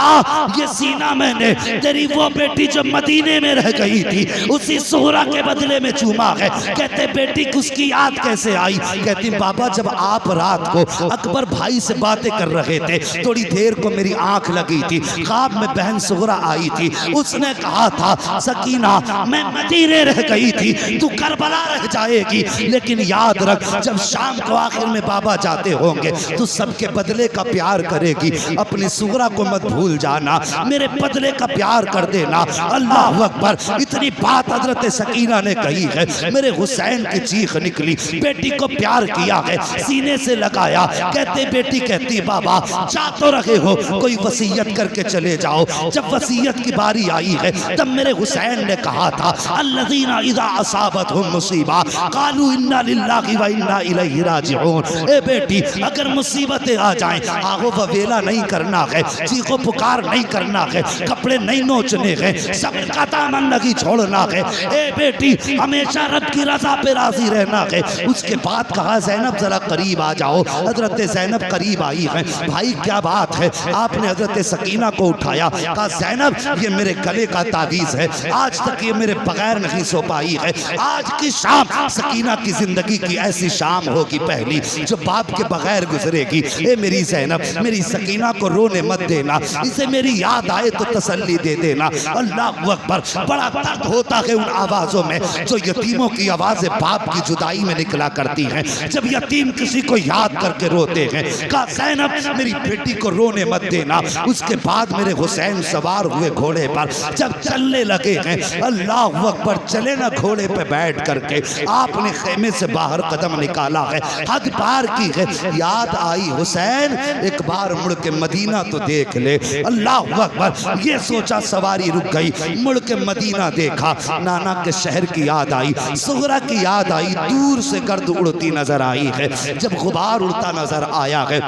ये सीना मैंने तेरी वो बेटी जो मदीने में रह गई थी उसी सोहरा के बदले में चूमा है। कहते बेटी उसकी याद कैसे आई? कहती बाबा जब आप रात को अकबर भाई से बातें कर रहे थे, थोड़ी देर को मेरी आंख लगी थी, ख्वाब में बहन सोहरा आई थी, उसने कहा था सकीना मैं मदीने रह गई थी, तू करबला रह जाएगी, लेकिन याद रख जब शाम को आखिर में बाबा जाते होंगे तो सबके बदले का प्यार करेगी, अपनी सोहरा को मत भूल जाना, मेरे बदले का प्यार कर देना। अल्लाह अकबर। इतनी बात हजरत सकीना ने कही है, मेरे हुसैन की चीख निकली। बेटी को प्यार किया है, सीने से लगाया। कहते बेटी कहती बाबा जा तो रहे हो, कोई वसीयत करके चले जाओ। जब वसीयत की बारी आई है तब मेरे हुसैन ने कहा था अल्लज़ीना इज़ा असाबतहुम मुसीबा क़ालू इन्ना लिल्लाहि व इन्ना इलैहि राजिऊन। ए बेटी अगर मुसीबतें आ जाएं, आगो ववेला नहीं करना है, चीखो पुकार नहीं करना है, कपड़े नहीं नोचने हैं, सब्र का दामन नहीं छोड़ना है। ए बेटी हमेशा रब की रजा पे राजी रहना है। उसके बाद कहा ज़ैनब जरा करीब आ जाओ। हजरत ज़ैनब करीब आई है। भाई क्या बात है? आपने हजरत सकीना को उठाया, कहा ज़ैनब ये मेरे गले का तावीज़ है, आज तक ये मेरे बगैर नहीं सो पाई है। आज की शाम सकीना की जिंदगी की ऐसी शाम होगी पहली जो बाप के बगैर गुजरेगी। ए मेरी ज़ैनब मेरी सकीना को रोने मत देना, इसे मेरी याद आए तो तसल्ली दे देना। अल्लाह अकबर। बड़ा दर्द होता है उन आवाज़ों में जो यतीमों की आवाज़ें बाप की जुदाई में निकला करती हैं, जब यतीम किसी को याद करके रोते हैं। कहा ज़ैनब मेरी बेटी को रोने मत देना। उसके बाद मेरे हुसैन सवार हुए घोड़े पर, जब चलने लगे हैं अल्लाह अकबर, चले ना घोड़े पे बैठ करके आपने खेमे से बाहर कदम निकाला है, हद पार की है। याद आई हुसैन एक बार मुड़ के मदीना तो देख ले। अल्लाह अकबर। ये सोचा सवारी रुक गई, मुड़ के मदीना देखा, नाना के शहर की याद आई, सोहरा की याद आई, दूर से गर्द उड़ती नजर आई है। जब गुबार उड़ता नजर आया है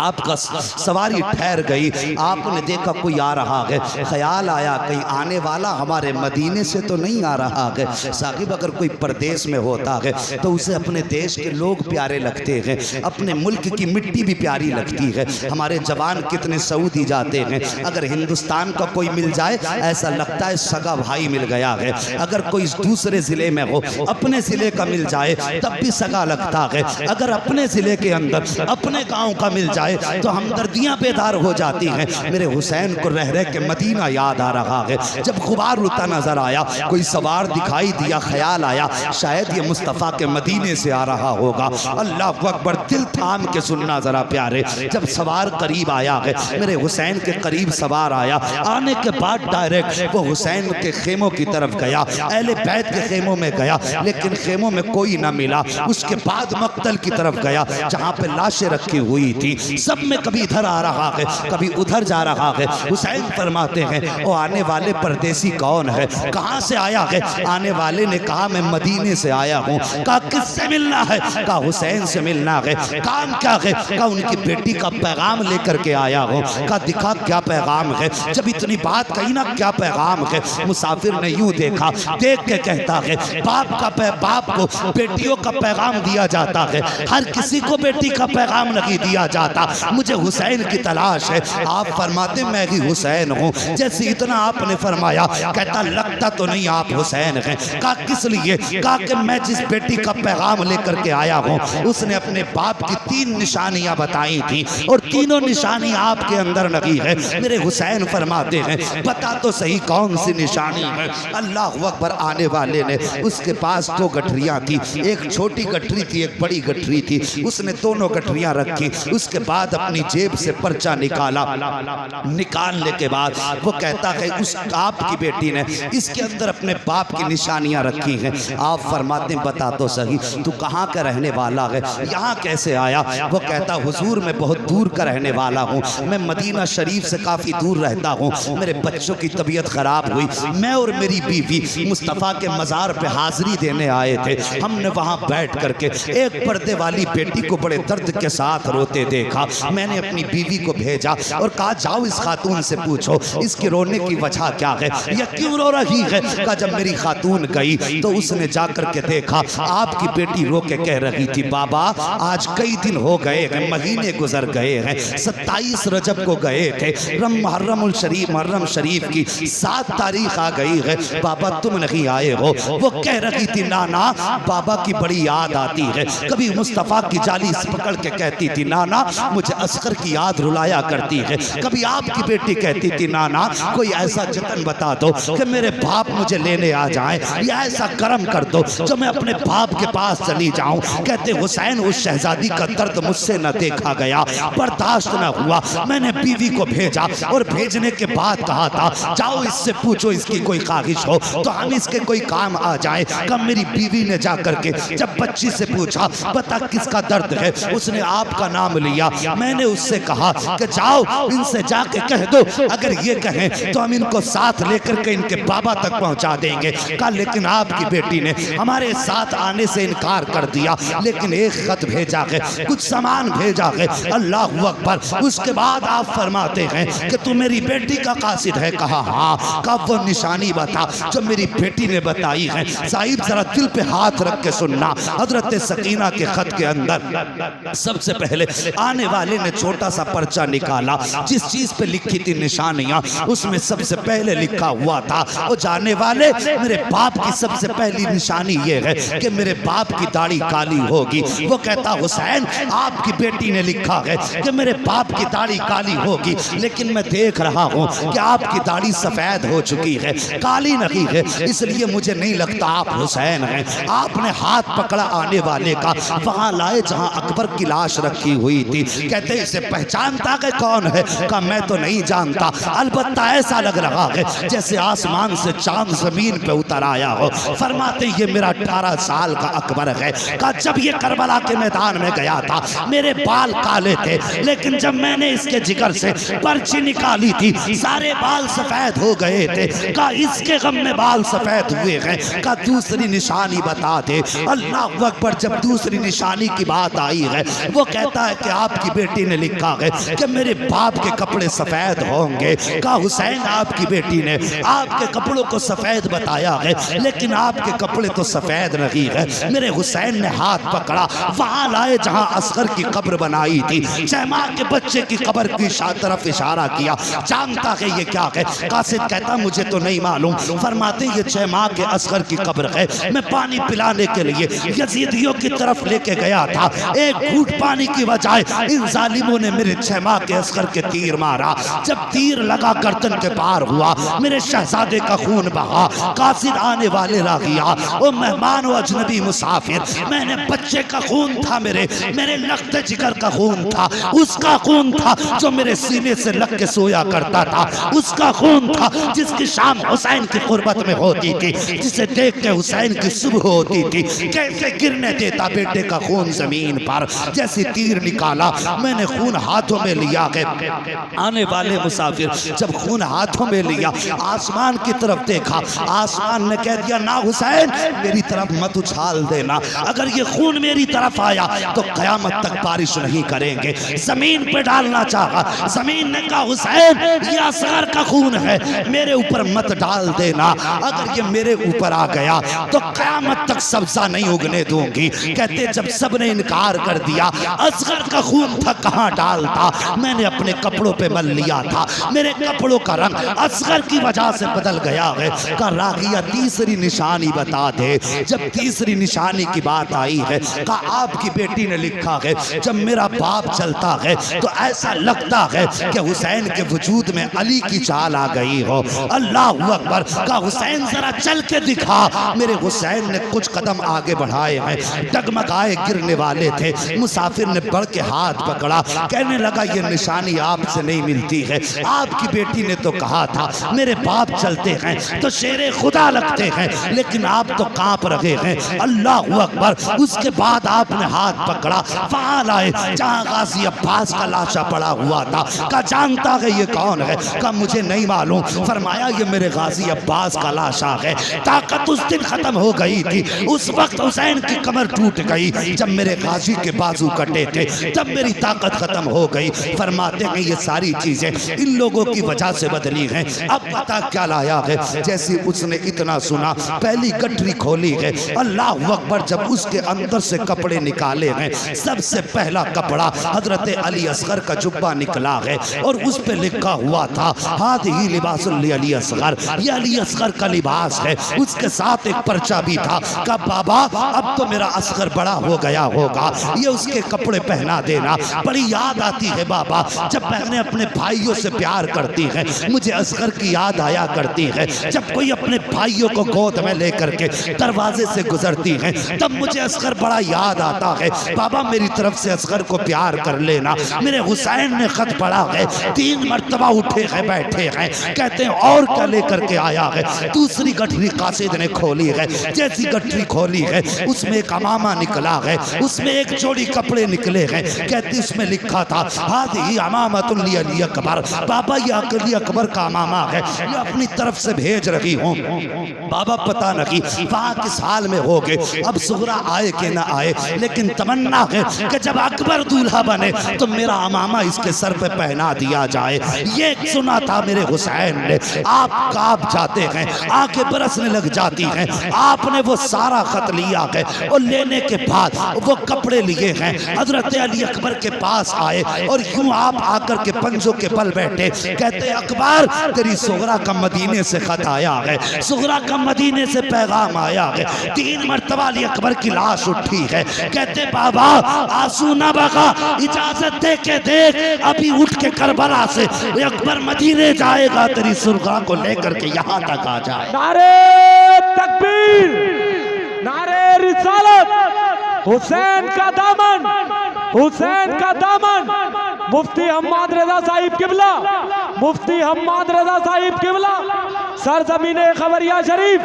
आपका सवारी ठहर गई, आपने देखा कोई आ रहा है, ख्याल आया कहीं आने वाला हमारे मदीने से तो नहीं आ रहा है। साहिब अगर कोई परदेश में होता है तो उसे अपने देश के लोग प्यारे लगते हैं, अपने मुल्क की मिट्टी भी प्यारी लगती है। हमारे जवान कितने सऊदी जाते हैं, अगर हिंदुस्तान का कोई मिल जाए ऐसा लगता है सगा भाई मिल गया है। अगर कोई दूसरे ज़िले में हो, अपने ज़िले का मिल जाए तब भी सगा लगता है। अगर अपने ज़िले के अंदर अपने गांव का मिल जाए तो हमदर्दियाँ बेदार हो जाती हैं। मेरे हुसैन को रह रह के मदीना याद आ रहा है। जब गुबार उड़ता नजर आया, कोई सवार दिखाई दिया, ख्याल आया शायद ये मुस्तफ़ा के मदीने से आ रहा होगा। अल्लाह अकबर। दिल थाम के सुनना जरा प्यारे, जब सवार करीब आया है, मेरे हुसैन के करीब सवार आया, आने के बाद डायरेक्ट वो हुसैन के खेमों की तरफ गया, अहले बैत के खेमों में गया, लेकिन खेमों में में कोई ना मिला। उसके बाद मक्तल की तरफ गया जहां पे लाशें रखी हुई थी। सब में कभी इधर आ रहा है, कभी उधर जा रहा है। हुसैन फरमाते हैं वो आने वाले परदेसी कौन है, कहां से आया है? आने वाले ने कहा मैं मदीने से आया हूं। कहा किससे मिलना है? कहा हुसैन से मिलना है। काम क्या है? कहा उनकी बेटी का पैगाम लेकर के आया हूं। कहा दिखा क्या पैगाम है? जब इतनी बात कही ना क्या पैगाम है, मुसाफिर ने यूं देखा, देख के कहता है बाप को बेटियों का पैगाम दिया जाता है, हर किसी को बेटी का पैगाम नहीं दिया जाता। मुझे हुसैन की तलाश है। आप फरमाते मैं ही हुसैन हूँ। जैसे इतना आपने फरमाया, कहता लगता तो नहीं आप हुसैन हैं। कहा किस लिए? कहा कि मैं जिस बेटी का पैगाम लेकर के आया हूँ उसने अपने बाप की 3 निशानियां बताई थी और तीनों निशानी आपके अंदर नहीं है। मेरे हुसैन फरमाते हैं बता तो सही कौन सी निशानी है? अल्लाह अकबर। आने वाले ने, उसके पास 2 गठरियां थी, एक छोटी गठरी थी, एक बड़ी गठरी थी। उसने दोनों गठरियां रखी। उसके बाद अपनी जेब से पर्चा निकाला। निकालने के बाद वो कहता है उस आपकी बेटी ने इसके अंदर अपने बाप की निशानियां रखी हैं। आप फरमाते बता तो सही तू कहाँ का रहने वाला है, यहाँ कैसे आया? वो कहता हुजूर मैं बहुत दूर का रहने वाला हूँ, मैं मदीना शरीफ से काफ़ी दूर रहता हूँ। मेरे बच्चों की तबीयत ख़राब हुई, मैं और मेरी बीवी मुस्तफ़ा के मज़ार पे हाज़िरी देने आए थे। हमने वहाँ बैठ करके एक पर्दे वाली बेटी को बड़े दर्द के साथ रोते देखा। मैंने अपनी बीवी को भेजा और कहा जाओ इस खातून से पूछो इसके रोने की वजह क्या है, यह क्यों रो रही है? कहा जब मेरी खातून गई तो उसने जाकर के देखा आपकी बेटी रो के कह रही थी बाबा आज कई दिन हो गए हैं, महीने गुजर गए हैं, 27 रजब को गए थे, मुहर्रम शरीफ की 7 तारीख आ गई है, बाबा तुम नहीं आए हो। वो कह रही थी नाना बाबा की बड़ी याद आती है। कभी मुस्तफ़ा की जाली पकड़ के कहती थी नाना मुझे असगर की याद रुलाया करती है। कभी आपकी बेटी कहती थी नाना कोई ऐसा जतन बता दो कि मेरे बाप मुझे लेने आ जाए, या ऐसा करम कर दो जो मैं अपने बाप के पास चली जाऊं। कहते हुसैन उस शहजादी का दर्द मुझसे न देखा गया, बर्दाश्त न हुआ। मैंने बीवी को भेजा और भेजने के बाद कहा था जाओ इससे पूछो इसकी कोई ख्वाहिश हो तो हम इसके कोई काम आ जाए। कब मेरी बीवी ने जाकर के जब बच्ची से पूछा बता किसका दर्द है, उसने आपका नाम लिया। मैंने उससे कहा कि जाओ इनसे जाके कह दो अगर ये कहें तो हम इनको साथ लेकर के इनके बाबा तक पहुंचा देंगे। कहा लेकिन आपकी बेटी ने हमारे साथ आने से इनकार कर दिया, लेकिन एक खत भेजा है, कुछ सामान भेजा है। अल्लाह अकबर। उसके बाद आप फरमाते हैं कि तू मेरी बेटी का कासिद है? कहा हाँ। कब वो निशानी बता जो मेरी बेटी ने बताई है। साहिब जरा दिल पे हाथ रख के सुनना। हजरत सकीना के खत के अंदर सबसे पहले आने वाले ने छोटा सा पर्चा निकाला, जिस चीज पे लिखी थी निशानियां उसमें सबसे पहले लिखा हुआ था वो जाने वाले मेरे बाप की सबसे पहली निशानी ये है कि मेरे बाप की दाढ़ी काली होगी। वो कहता हुसैन आपकी बेटी ने लिखा है कि मेरे बाप की दाढ़ी काली होगी, लेकिन मैं देख रहा हूँ कि आपकी दाढ़ी सफेद हो चुकी है, काली नहीं है, इसलिए मुझे नहीं लगता आप हुसैन हैं। आपने हाथ पकड़ा आने वाले का, वहां लाए जहां अकबर की लाश रखी हुई थी। कहते इसे पहचानता है कौन है? कहा मैं तो नहीं जानता, अलबत्ता ऐसा लग रहा है जैसे आसमान से चांद जमीन पे उतर आया हो। फरमाते ये मेरा 18 साल का अकबर है। कहा जब ये करबला के मैदान में गया था मेरे बाल काले थे, लेकिन जब मैंने इसके जिगर से पर्ची निकाली थी सारे बाल सफेद हो गए थे। कहा इसके गम में बाल सफेद हुए हैं। कहा दूसरी निशानी बता दे। अल्लाह अकबर। जब दूसरी निशानी की बात आई है वो कहता है कि आपकी बेटी ने लिखा है कि मेरे बाप के कपड़े सफेद होंगे। कहा हुसैन आपकी बेटी ने आपके कपड़ों को सफेद बताया है, लेकिन आपके कपड़े तो सफेद नहीं है। मेरे हुसैन ने हाथ पकड़ा, वहां लाए जहां असगर की कब्र बनाई थी, शहमा के बच्चे की कब्र की तरफ इशारा किया। जानता है ये क्या है? कासिद कहता मुझे तो नहीं मालूम। फरमाते ये 6 माह के असगर की कब्र है। मैं पानी पिलाने के लिए यजीदियों की तरफ लेके गया था, एक घूंट पानी की बजाय इन जालिमों ने मेरे 6 माह के असगर के तीर मारा। जब तीर लगा गर्दन के पार हुआ, मेरे शहजादे का खून बहा। कासिद आने वाले रागिया ओ मेहमान व अजनबी मुसाफिर, मैंने बच्चे का खून था, मेरे लखते जिगर का खून था, उसका खून था जो मेरे सीने से लग के सोया करता था, उसका खून था जिसकी शाम हुसैन की कुर्बत में होती थी, जिसे देख के हुसैन की सुबह होती होती थी, कैसे गिरने देता बेटे का खून जमीन पर। जैसे तीर निकाला मैंने, खून हाथों में लिया है। आने वाले मुसाफिर जब खून हाथों में लिया, आसमान की तरफ देखा, आसमान ने कह दिया ना हुसैन मेरी तरफ मत उछाल देना, अगर ये खून मेरी तरफ आया तो कयामत तक बारिश नहीं करेंगे। जमीन पे डालना चाहा, जमीन ने कहा हुसैन ये असगर का खून है, मेरे ऊपर मत डाल देना, अगर ये मेरे ऊपर आ गया तो कयामत तक सब्जा नहीं उगने दूंगी। कहते जब सबने इनकार कर दिया, असगर का खून था कहाँ डालता, मैंने अपने कपड़ों पे मल लिया था, मेरे कपड़ों का रंग असगर की वजह से बदल गया है। का रागिया तीसरी निशानी बता दे। जब तीसरी निशानी की बात आई है, कहा आपकी बेटी ने लिखा है जब मेरा बाप चलता है तो ऐसा लगता है कि हुसैन के वजूद में अली की चाल आ गई हो। अल्लाह अकबर। का हुसैन जरा चल के दिखा। मेरे हुसैन ने कुछ कदम आगे बढ़ाए हैं, डगमगाए गिरने वाले थे। मुसाफिर ने बढ़ के हाथ पकड़ा, कहने लगा ये निशानी आपसे नहीं मिलती है, आपकी बेटी ने तो कहा था मेरे बाप चलते हैं तो शेरे खुदा लगते हैं, लेकिन आप तो कांप रहे हैं। अल्लाह अकबर। उसके बाद आपने हाथ पकड़ा, वहां लाए जहां गाजी अब्बास का लाशा पड़ा हुआ था। का जानता है ये कौन है? का मुझे नहीं मालूम। फरमाया ये मेरे गाजी अब्बास का लाशा है। ताकत उस दिन खत्म हो गई थी, उस वक्त हुसैन की कमर टूट गई, जब मेरे गाजी के बाजू कटे थे तब मेरी ताकत खत्म हो गई। फरमाते हैं ये सारी चीजें इन लोगों की वजह से बदली हैं। अब पता क्या लाया है? जैसे उसने इतना सुना, पहली गठरी खोली है, अल्लाह अकबर। जब उसके अंदर से कपड़े निकाले हैं, सबसे पहला कपड़ा हजरत अली असगर का जुब्बा निकला है और उस पे लिखा हुआ था हादिही लिबासुल अली असगर, ये अली असगर का लिबास है। उसके साथ एक पर्चा भी था का बाबा अब तो मेरा असगर बड़ा हो गया होगा, ये उसके कपड़े पहना देना। बड़ी याद आती है बाबा, जब बहनें अपने भाइयों से प्यार करती हैं, मुझे असगर की याद आया करती है। जब कोई अपने भाइयों को गोद में लेकर के दरवाजे से गुजरती है तब मुझे असगर बड़ा याद आता है। बाबा मेरी तरफ से असगर को प्यार कर लेना। मेरे हुसैन ने खत पढ़ा है, 3 मरतबा उठे हैं बैठे हैं, कहते हैं और क्या लेकर के आया है? दूसरी गठरी कासिद ने खोली है, जैसी गठरी खोली है उसमें एक अमामा निकला है, उसमें एक जोड़ी कपड़े निकले हैं। कहते उसमें लिखा था हादिही अमामतुल अली अकबर, बाबा ये अली अकबर का अमामा है, ये अपनी तरफ से भेज रही हूँ। बाबा पता नहीं वहाँ किस हाल में हो गए, अब सुगरा आए कि ना आए, लेकिन तमन्ना है कि जब अकबर दूल्हा बने तो मेरा अमामा इसके सर पे पहना दिया जाए। ये सुना था मेरे हुसैन ने। आप कांप जाते हैं, आंखें बरसने लग जाती हैं। आपने वो सारा खत लिया है और लेने के बाद वो कपड़े लिए हैं, हजरत अली अकबर के पास आए और यूं आप आकर के पंजों के बल बैठे। कहते अकबर तेरी सुगरा का मदीने से खत आया है, सुगरा का मदीने से पैगाम आया है। 3 मरतबा अली अकबर की लाश उठी है। कहते बाबा आंसू ना बगा, इजाजत दे के देख, अभी उठ के करबला से अकबर मदीने जाएगा, तेरी सुगरा को लेकर के यहाँ तक आ जाए।
नारे तकबीर, नारे रिसालत, हुसैन का दामन, हुसैन का दामन। मुफ्ती हम्माद रजा साहिब किबला, मुफ्ती हम्माद रजा साहिब किबला, सरजमीने खबरिया शरीफ।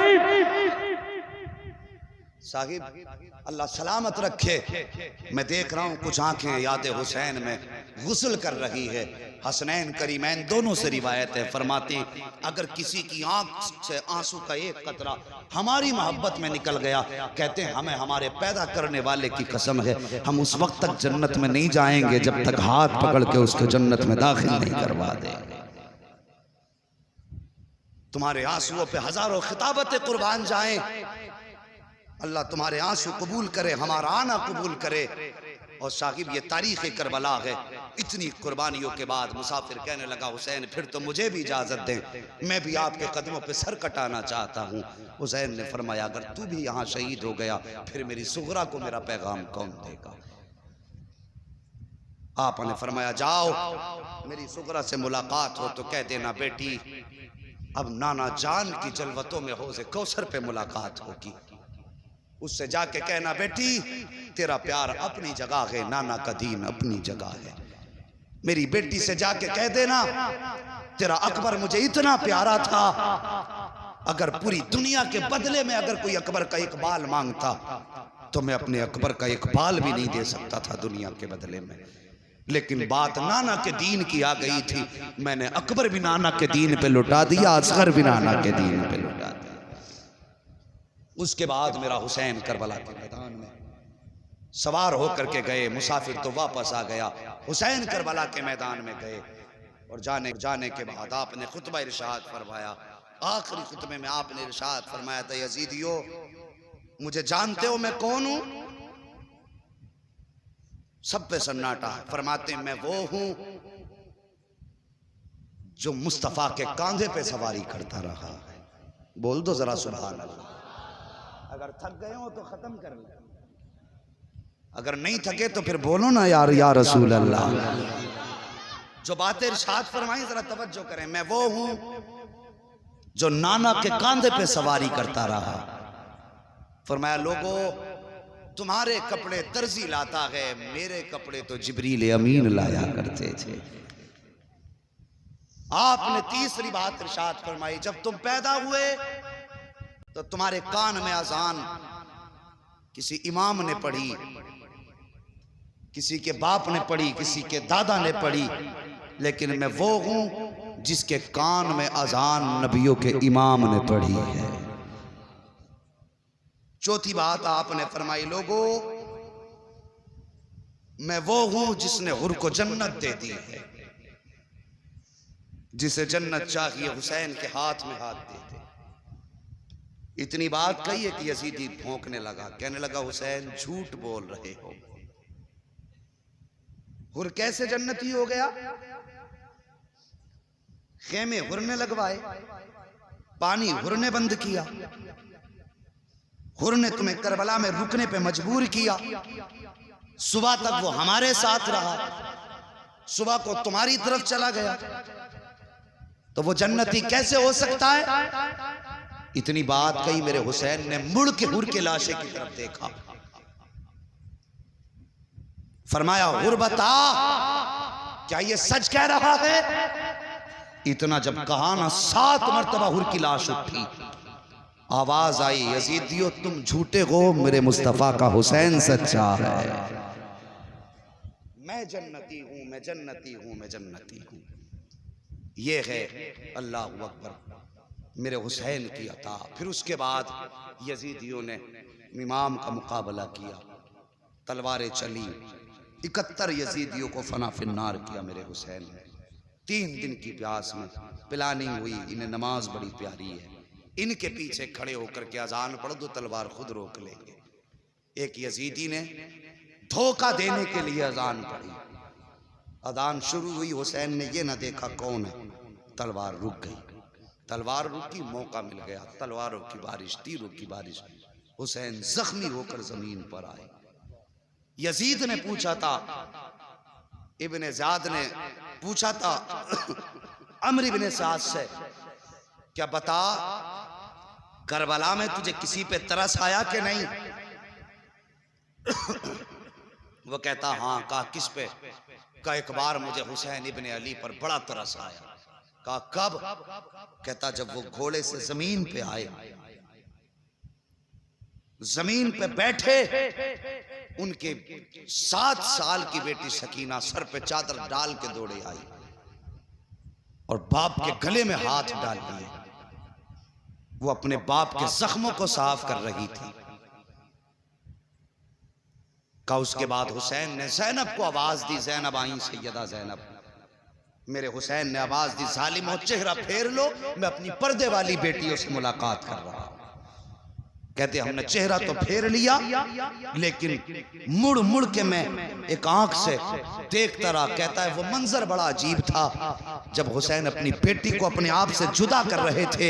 साहिब अल्लाह सलामत रखे। मैं देख रहा हूँ कुछ आंखें याद हुसैन में गुस्ल कर रही है। हसनैन करीमैन दोनों से रिवायत है, फरमाती अगर किसी की आंख से आंसू का एक कतरा हमारी मोहब्बत में निकल गया, कहते हैं हमें हमारे पैदा करने वाले की कसम है हम उस वक्त तक जन्नत में नहीं जाएंगे जब तक हाथ पकड़ के उसको जन्नत में दाखिल नहीं करवा देंगे। तुम्हारे आंसुओं पे हजारों खिताबतें कुर्बान जाएं। अल्लाह तुम्हारे आंसू कबूल करे, हमारा आना कबूल करे। और साहिब ये तारीख़ करबला है। इतनी कुर्बानियों के बाद मुसाफिर कहने लगा हुसैन फिर तो मुझे भी इजाज़त दें, मैं भी आपके कदमों पे सर कटाना चाहता हूँ। हुसैन ने फरमाया अगर तू भी यहाँ शहीद हो गया फिर मेरी सुगरा को मेरा पैगाम कौन देगा? आपने फरमाया जाओ मेरी सुगरा से मुलाकात हो तो कह देना बेटी अब नाना जान की जलवतों में हौज़े कौसर पे मुलाकात होगी। उससे जाके कहना बेटी तेरा प्यार अपनी जगह है, नाना का दीन अपनी जगह है। मेरी बेटी से जाके कह देना तेरा अकबर मुझे इतना प्यारा था अगर पूरी दुनिया के बदले में अगर कोई अकबर का एक बाल मांगता तो मैं अपने अकबर का एक बाल भी नहीं दे सकता था दुनिया के बदले में। लेकिन बात नाना के दीन की आ गई थी, मैंने अकबर भी नाना के दीन पे लुटा दिया, असगर भी नाना के दीन पे लुटा दिया। उसके बाद मेरा हुसैन करबला के मैदान में सवार होकर के गए, मुसाफिर तो वापस आ गया, हुसैन करबला के मैदान में गए। और जाने के बाद आपने खुतबा इरशाद फरमाया। आखिरी खुतबे में आपने इरशाद फरमाया था, यजीदियो मुझे जानते हो मैं कौन हूं? सब पे सन्नाटा है। फरमाते मैं वो हूं जो मुस्तफा के कांधे पे सवारी करता रहा है। बोल दो जरा सुभान अल्लाह। अगर थक गए हो तो खत्म कर लो, अगर नहीं थके तो फिर बोलो ना यार या रसूल अल्लाह। जो बातें इरशाद फरमाई जरा तवज्जो करें। मैं वो हूं जो नाना के कांधे पे सवारी करता रहा। फरमाया लोगों तुम्हारे कपड़े दर्जी लाता है, मेरे कपड़े तो जिब्रील अमीन लाया करते थे। आपने तीसरी बात इरशाद फरमाई, जब तुम पैदा हुए तो तुम्हारे कान में अजान किसी इमाम ने पढ़ी, किसी के बाप ने पढ़ी, किसी के दादा ने पढ़ी, लेकिन मैं वो हूं जिसके कान में अजान नबियों के इमाम ने पढ़ी है। चौथी बात आपने फरमाई, लोगों मैं वो हूं जिसने हुर को जन्नत दे दी है। जिसे जन्नत चाहिए हुसैन के हाथ में हाथ दे दे। इतनी बात कही है कि यजीदी भौंकने लगा, कहने लगा हुसैन झूठ बोल रहे हो। हुर कैसे जन्नती हो गया? खेमे हुर ने लगवाए, पानी हुर ने बंद किया, हुर ने तुम्हें करबला में रुकने पे मजबूर किया। सुबह तक वो हमारे साथ रहा, सुबह को तुम्हारी तरफ चला गया, तो वो जन्नती कैसे हो सकता है? इतनी बात कही, मेरे हुसैन ने मुड़ के हुर के लाशे की तरफ देखा, फरमाया हुर बता क्या ये सच कह रहा है? इतना जब कहा ना, 7 मरतबा हुर की लाश उठी। आवाज आई, यजीदियो तुम झूठे हो, मेरे मुस्तफा का हुसैन सच्चा है। मैं जन्नती हूं, मैं जन्नती हूं, मैं जन्नती हूं। ये है अल्लाहु अकबर मेरे हुसैन की अता। फिर उसके बाद यजीदियों ने इमाम का मुकाबला किया, तलवारें चली, 71 यजीदियों को फना फिन्नार किया मेरे हुसैन ने। 3 दिन की प्यास में प्लानिंग हुई, इन्हें नमाज बड़ी प्यारी है, इनके पीछे खड़े होकर के अजान पढ़ दो, तलवार खुद रोक लेंगे। एक यजीदी ने धोखा देने के लिए अजान पढ़ी, अजान शुरू हुई, हुसैन ने ये ना देखा कौन है, तलवार रुक गई। तलवार रुकी, मौका मिल गया, तलवारों की बारिश, तीरों की बारिश। हुसैन जख्मी होकर जमीन पर आए। यजीद ने पूछा था, इब्ने ज़ियाद ने पूछा था अम्र इब्ने साद से, क्या बता करबला में तुझे किसी पे तरस आया कि नहीं? वो कहता हाँ। कहा किस पे? कहा एक बार मुझे हुसैन इब्ने अली पर बड़ा तरस आया। कहा कब? कहता जब वो घोड़े से जमीन पे आए, जमीन पे बैठे, उनके 7 साल की बेटी सकीना सर पे चादर डाल के दौड़े आई और बाप के गले में हाथ डाल दिए। वो अपने बाप के जख्मों को साफ कर रही थी। का उसके बाद हुसैन ने जैनब को आवाज दी, जैनब आई सैयदा जैनब। मेरे हुसैन ने आवाज दी, जालिमो चेहरा फेर लो, मैं अपनी पर्दे वाली बेटियों से मुलाकात कर रहा हूं। कहते हमने चेहरा तो फेर लिया, लेकिन मुड़ मुड़ के मैं एक आंख से देखता रहा। कहता है वो मंजर बड़ा अजीब था, जब हुसैन अपनी बेटी को अपने आप से जुदा कर रहे थे,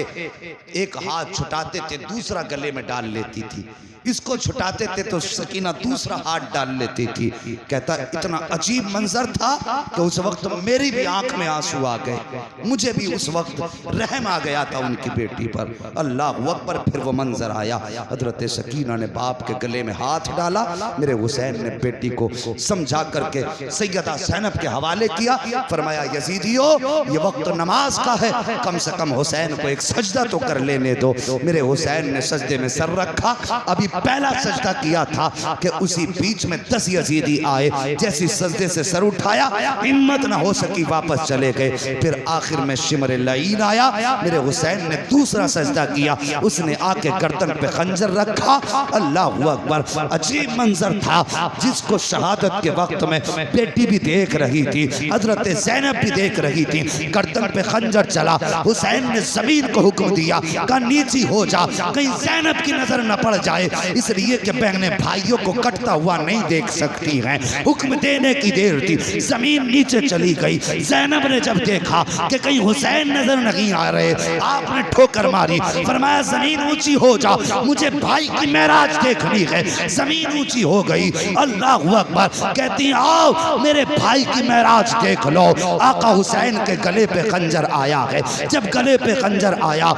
एक हाथ छुटाते थे, दूसरा गले में डाल लेती थी। इसको छुटाते थे तो सकीना दूसरा हाथ डाल लेती थी। कहता इतना अजीब मंजर था कि उस वक्त मेरी भी आंख में आंसू आ गए, मुझे भी उस वक्त रहम आ गया था उनकी बेटी पर। अल्लाह अकबर। फिर वो मंजर आया, हजरत सकीना ने बाप के गले में हाथ डाला, मेरे हुसैन ने बेटी को समझा करके सैयदा ज़ैनब के हवाले किया। फरमाया यजीदियो ये वक्त नमाज का है, कम से कम हुसैन को एक सजदा तो कर लेने दो। मेरे हुसैन ने सजदे में सर रखा, अभी पहला सजदा किया था कि उसी बीच में 10 यजीदी आए। जैसी सजदे से सर उठाया, हिम्मत ना हो सकी, वापस चले गए। फिर आखिर में शिमर लईन आया, मेरे हुसैन ने दूसरा सजदा किया, उसने आके गर्दन पे खंजर रखा। अल्लाह अकबर। अजीब मंजर था जिसको शहादत के वक्त में बेटी भी देख रही थी, हजरत ज़ैनब भी देख रही थी। गर्दन पे खंजर चला, हुसैन ने जमीन को हुक्म दिया का नीची हो जा, कहीं ज़ैनब की नजर न पड़ जाए, इसलिए कि बहने भाइयों को कटता हुआ नहीं देख सकती हैं। हुक्म देने की देर थी, जमीन नीचे चली गई। ज़ैनब ने जब देखा कि कहीं हुसैन नजर नहीं आ रहे, आपने ठोकर मारी, फरमाया जमीन ऊंची हो जा, मुझे भाई की मेराज देखनी है। जमीन ऊंची हो गई। अल्लाह अकबर। कहती आओ मेरे भाई की मेराज देख लो। आका हुसैन के गले पे खंजर आया है, जब गले पे खंजर आया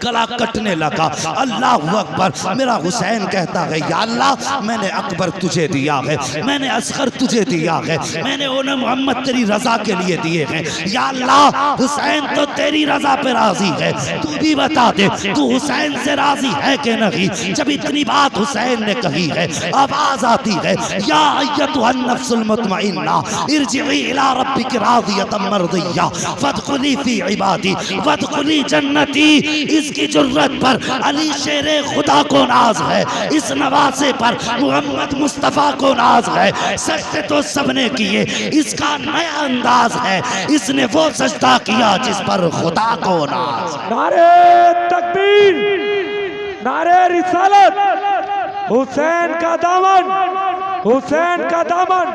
गला कटने लगा। अल्लाह अकबर। मेरा हुसैन कहता है या अल्लाह मैंने अकबर तुझे दिया है, मैंने असगर तुझे दिया है, मैंने उन्हें मोहम्मद तेरी रजा के लिए दिए हैं। या अल्लाह हुसैन तो तेरी रजा पे राजी है, तू भी बता दे तू हुसैन से राजी है कि नहीं। जब इतनी बात हुसैन ने कही है, आवाज आती है या अय्यतुहन नफ्सुल मुतमइन्ना इरजिई इला रब्बिक रादियतम मर्दिया फदखुली फी इबादी वदखुली जन्नती। इसकी जुर्रत पर अली शेरे खुदा को नाज है, इस नवासे पर मोहम्मद मुस्तफा को नाज है। सजदे तो सबने किए, इसका नया अंदाज है, इसने वो सजदा किया जिस पर खुदा को नाज है।
नारे तकबीर, नारे रिसालत, हुसैन का दामन, हुसैन का दामन।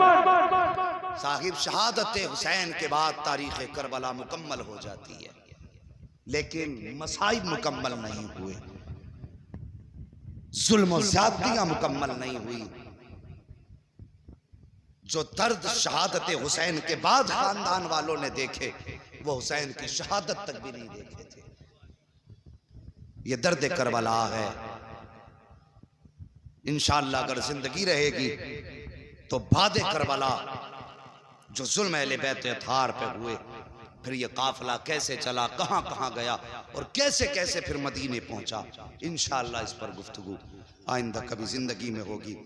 साहिब शहादत हुसैन के बाद तारीख करबला मुकम्मल हो जाती है, लेकिन मसाइब मुकम्मल नहीं हुए, जुल्म और ज़्यादतियां मुकम्मल नहीं हुई। जो दर्द शहादत हुसैन के बाद खानदान वालों ने देखे, वो हुसैन की शहादत तक भी नहीं देखे थे। ये दर्द करबला है। इंशाअल्लाह अगर जिंदगी रहेगी तो बादे करबला जो जुल्म अहले बैत अतार पे हुए, फिर ये काफिला कैसे चला, कहां कहां गया और कैसे कैसे फिर मदीने पहुंचा, इंशाअल्लाह इस पर गुफ्तगू आइंदा कभी जिंदगी में होगी।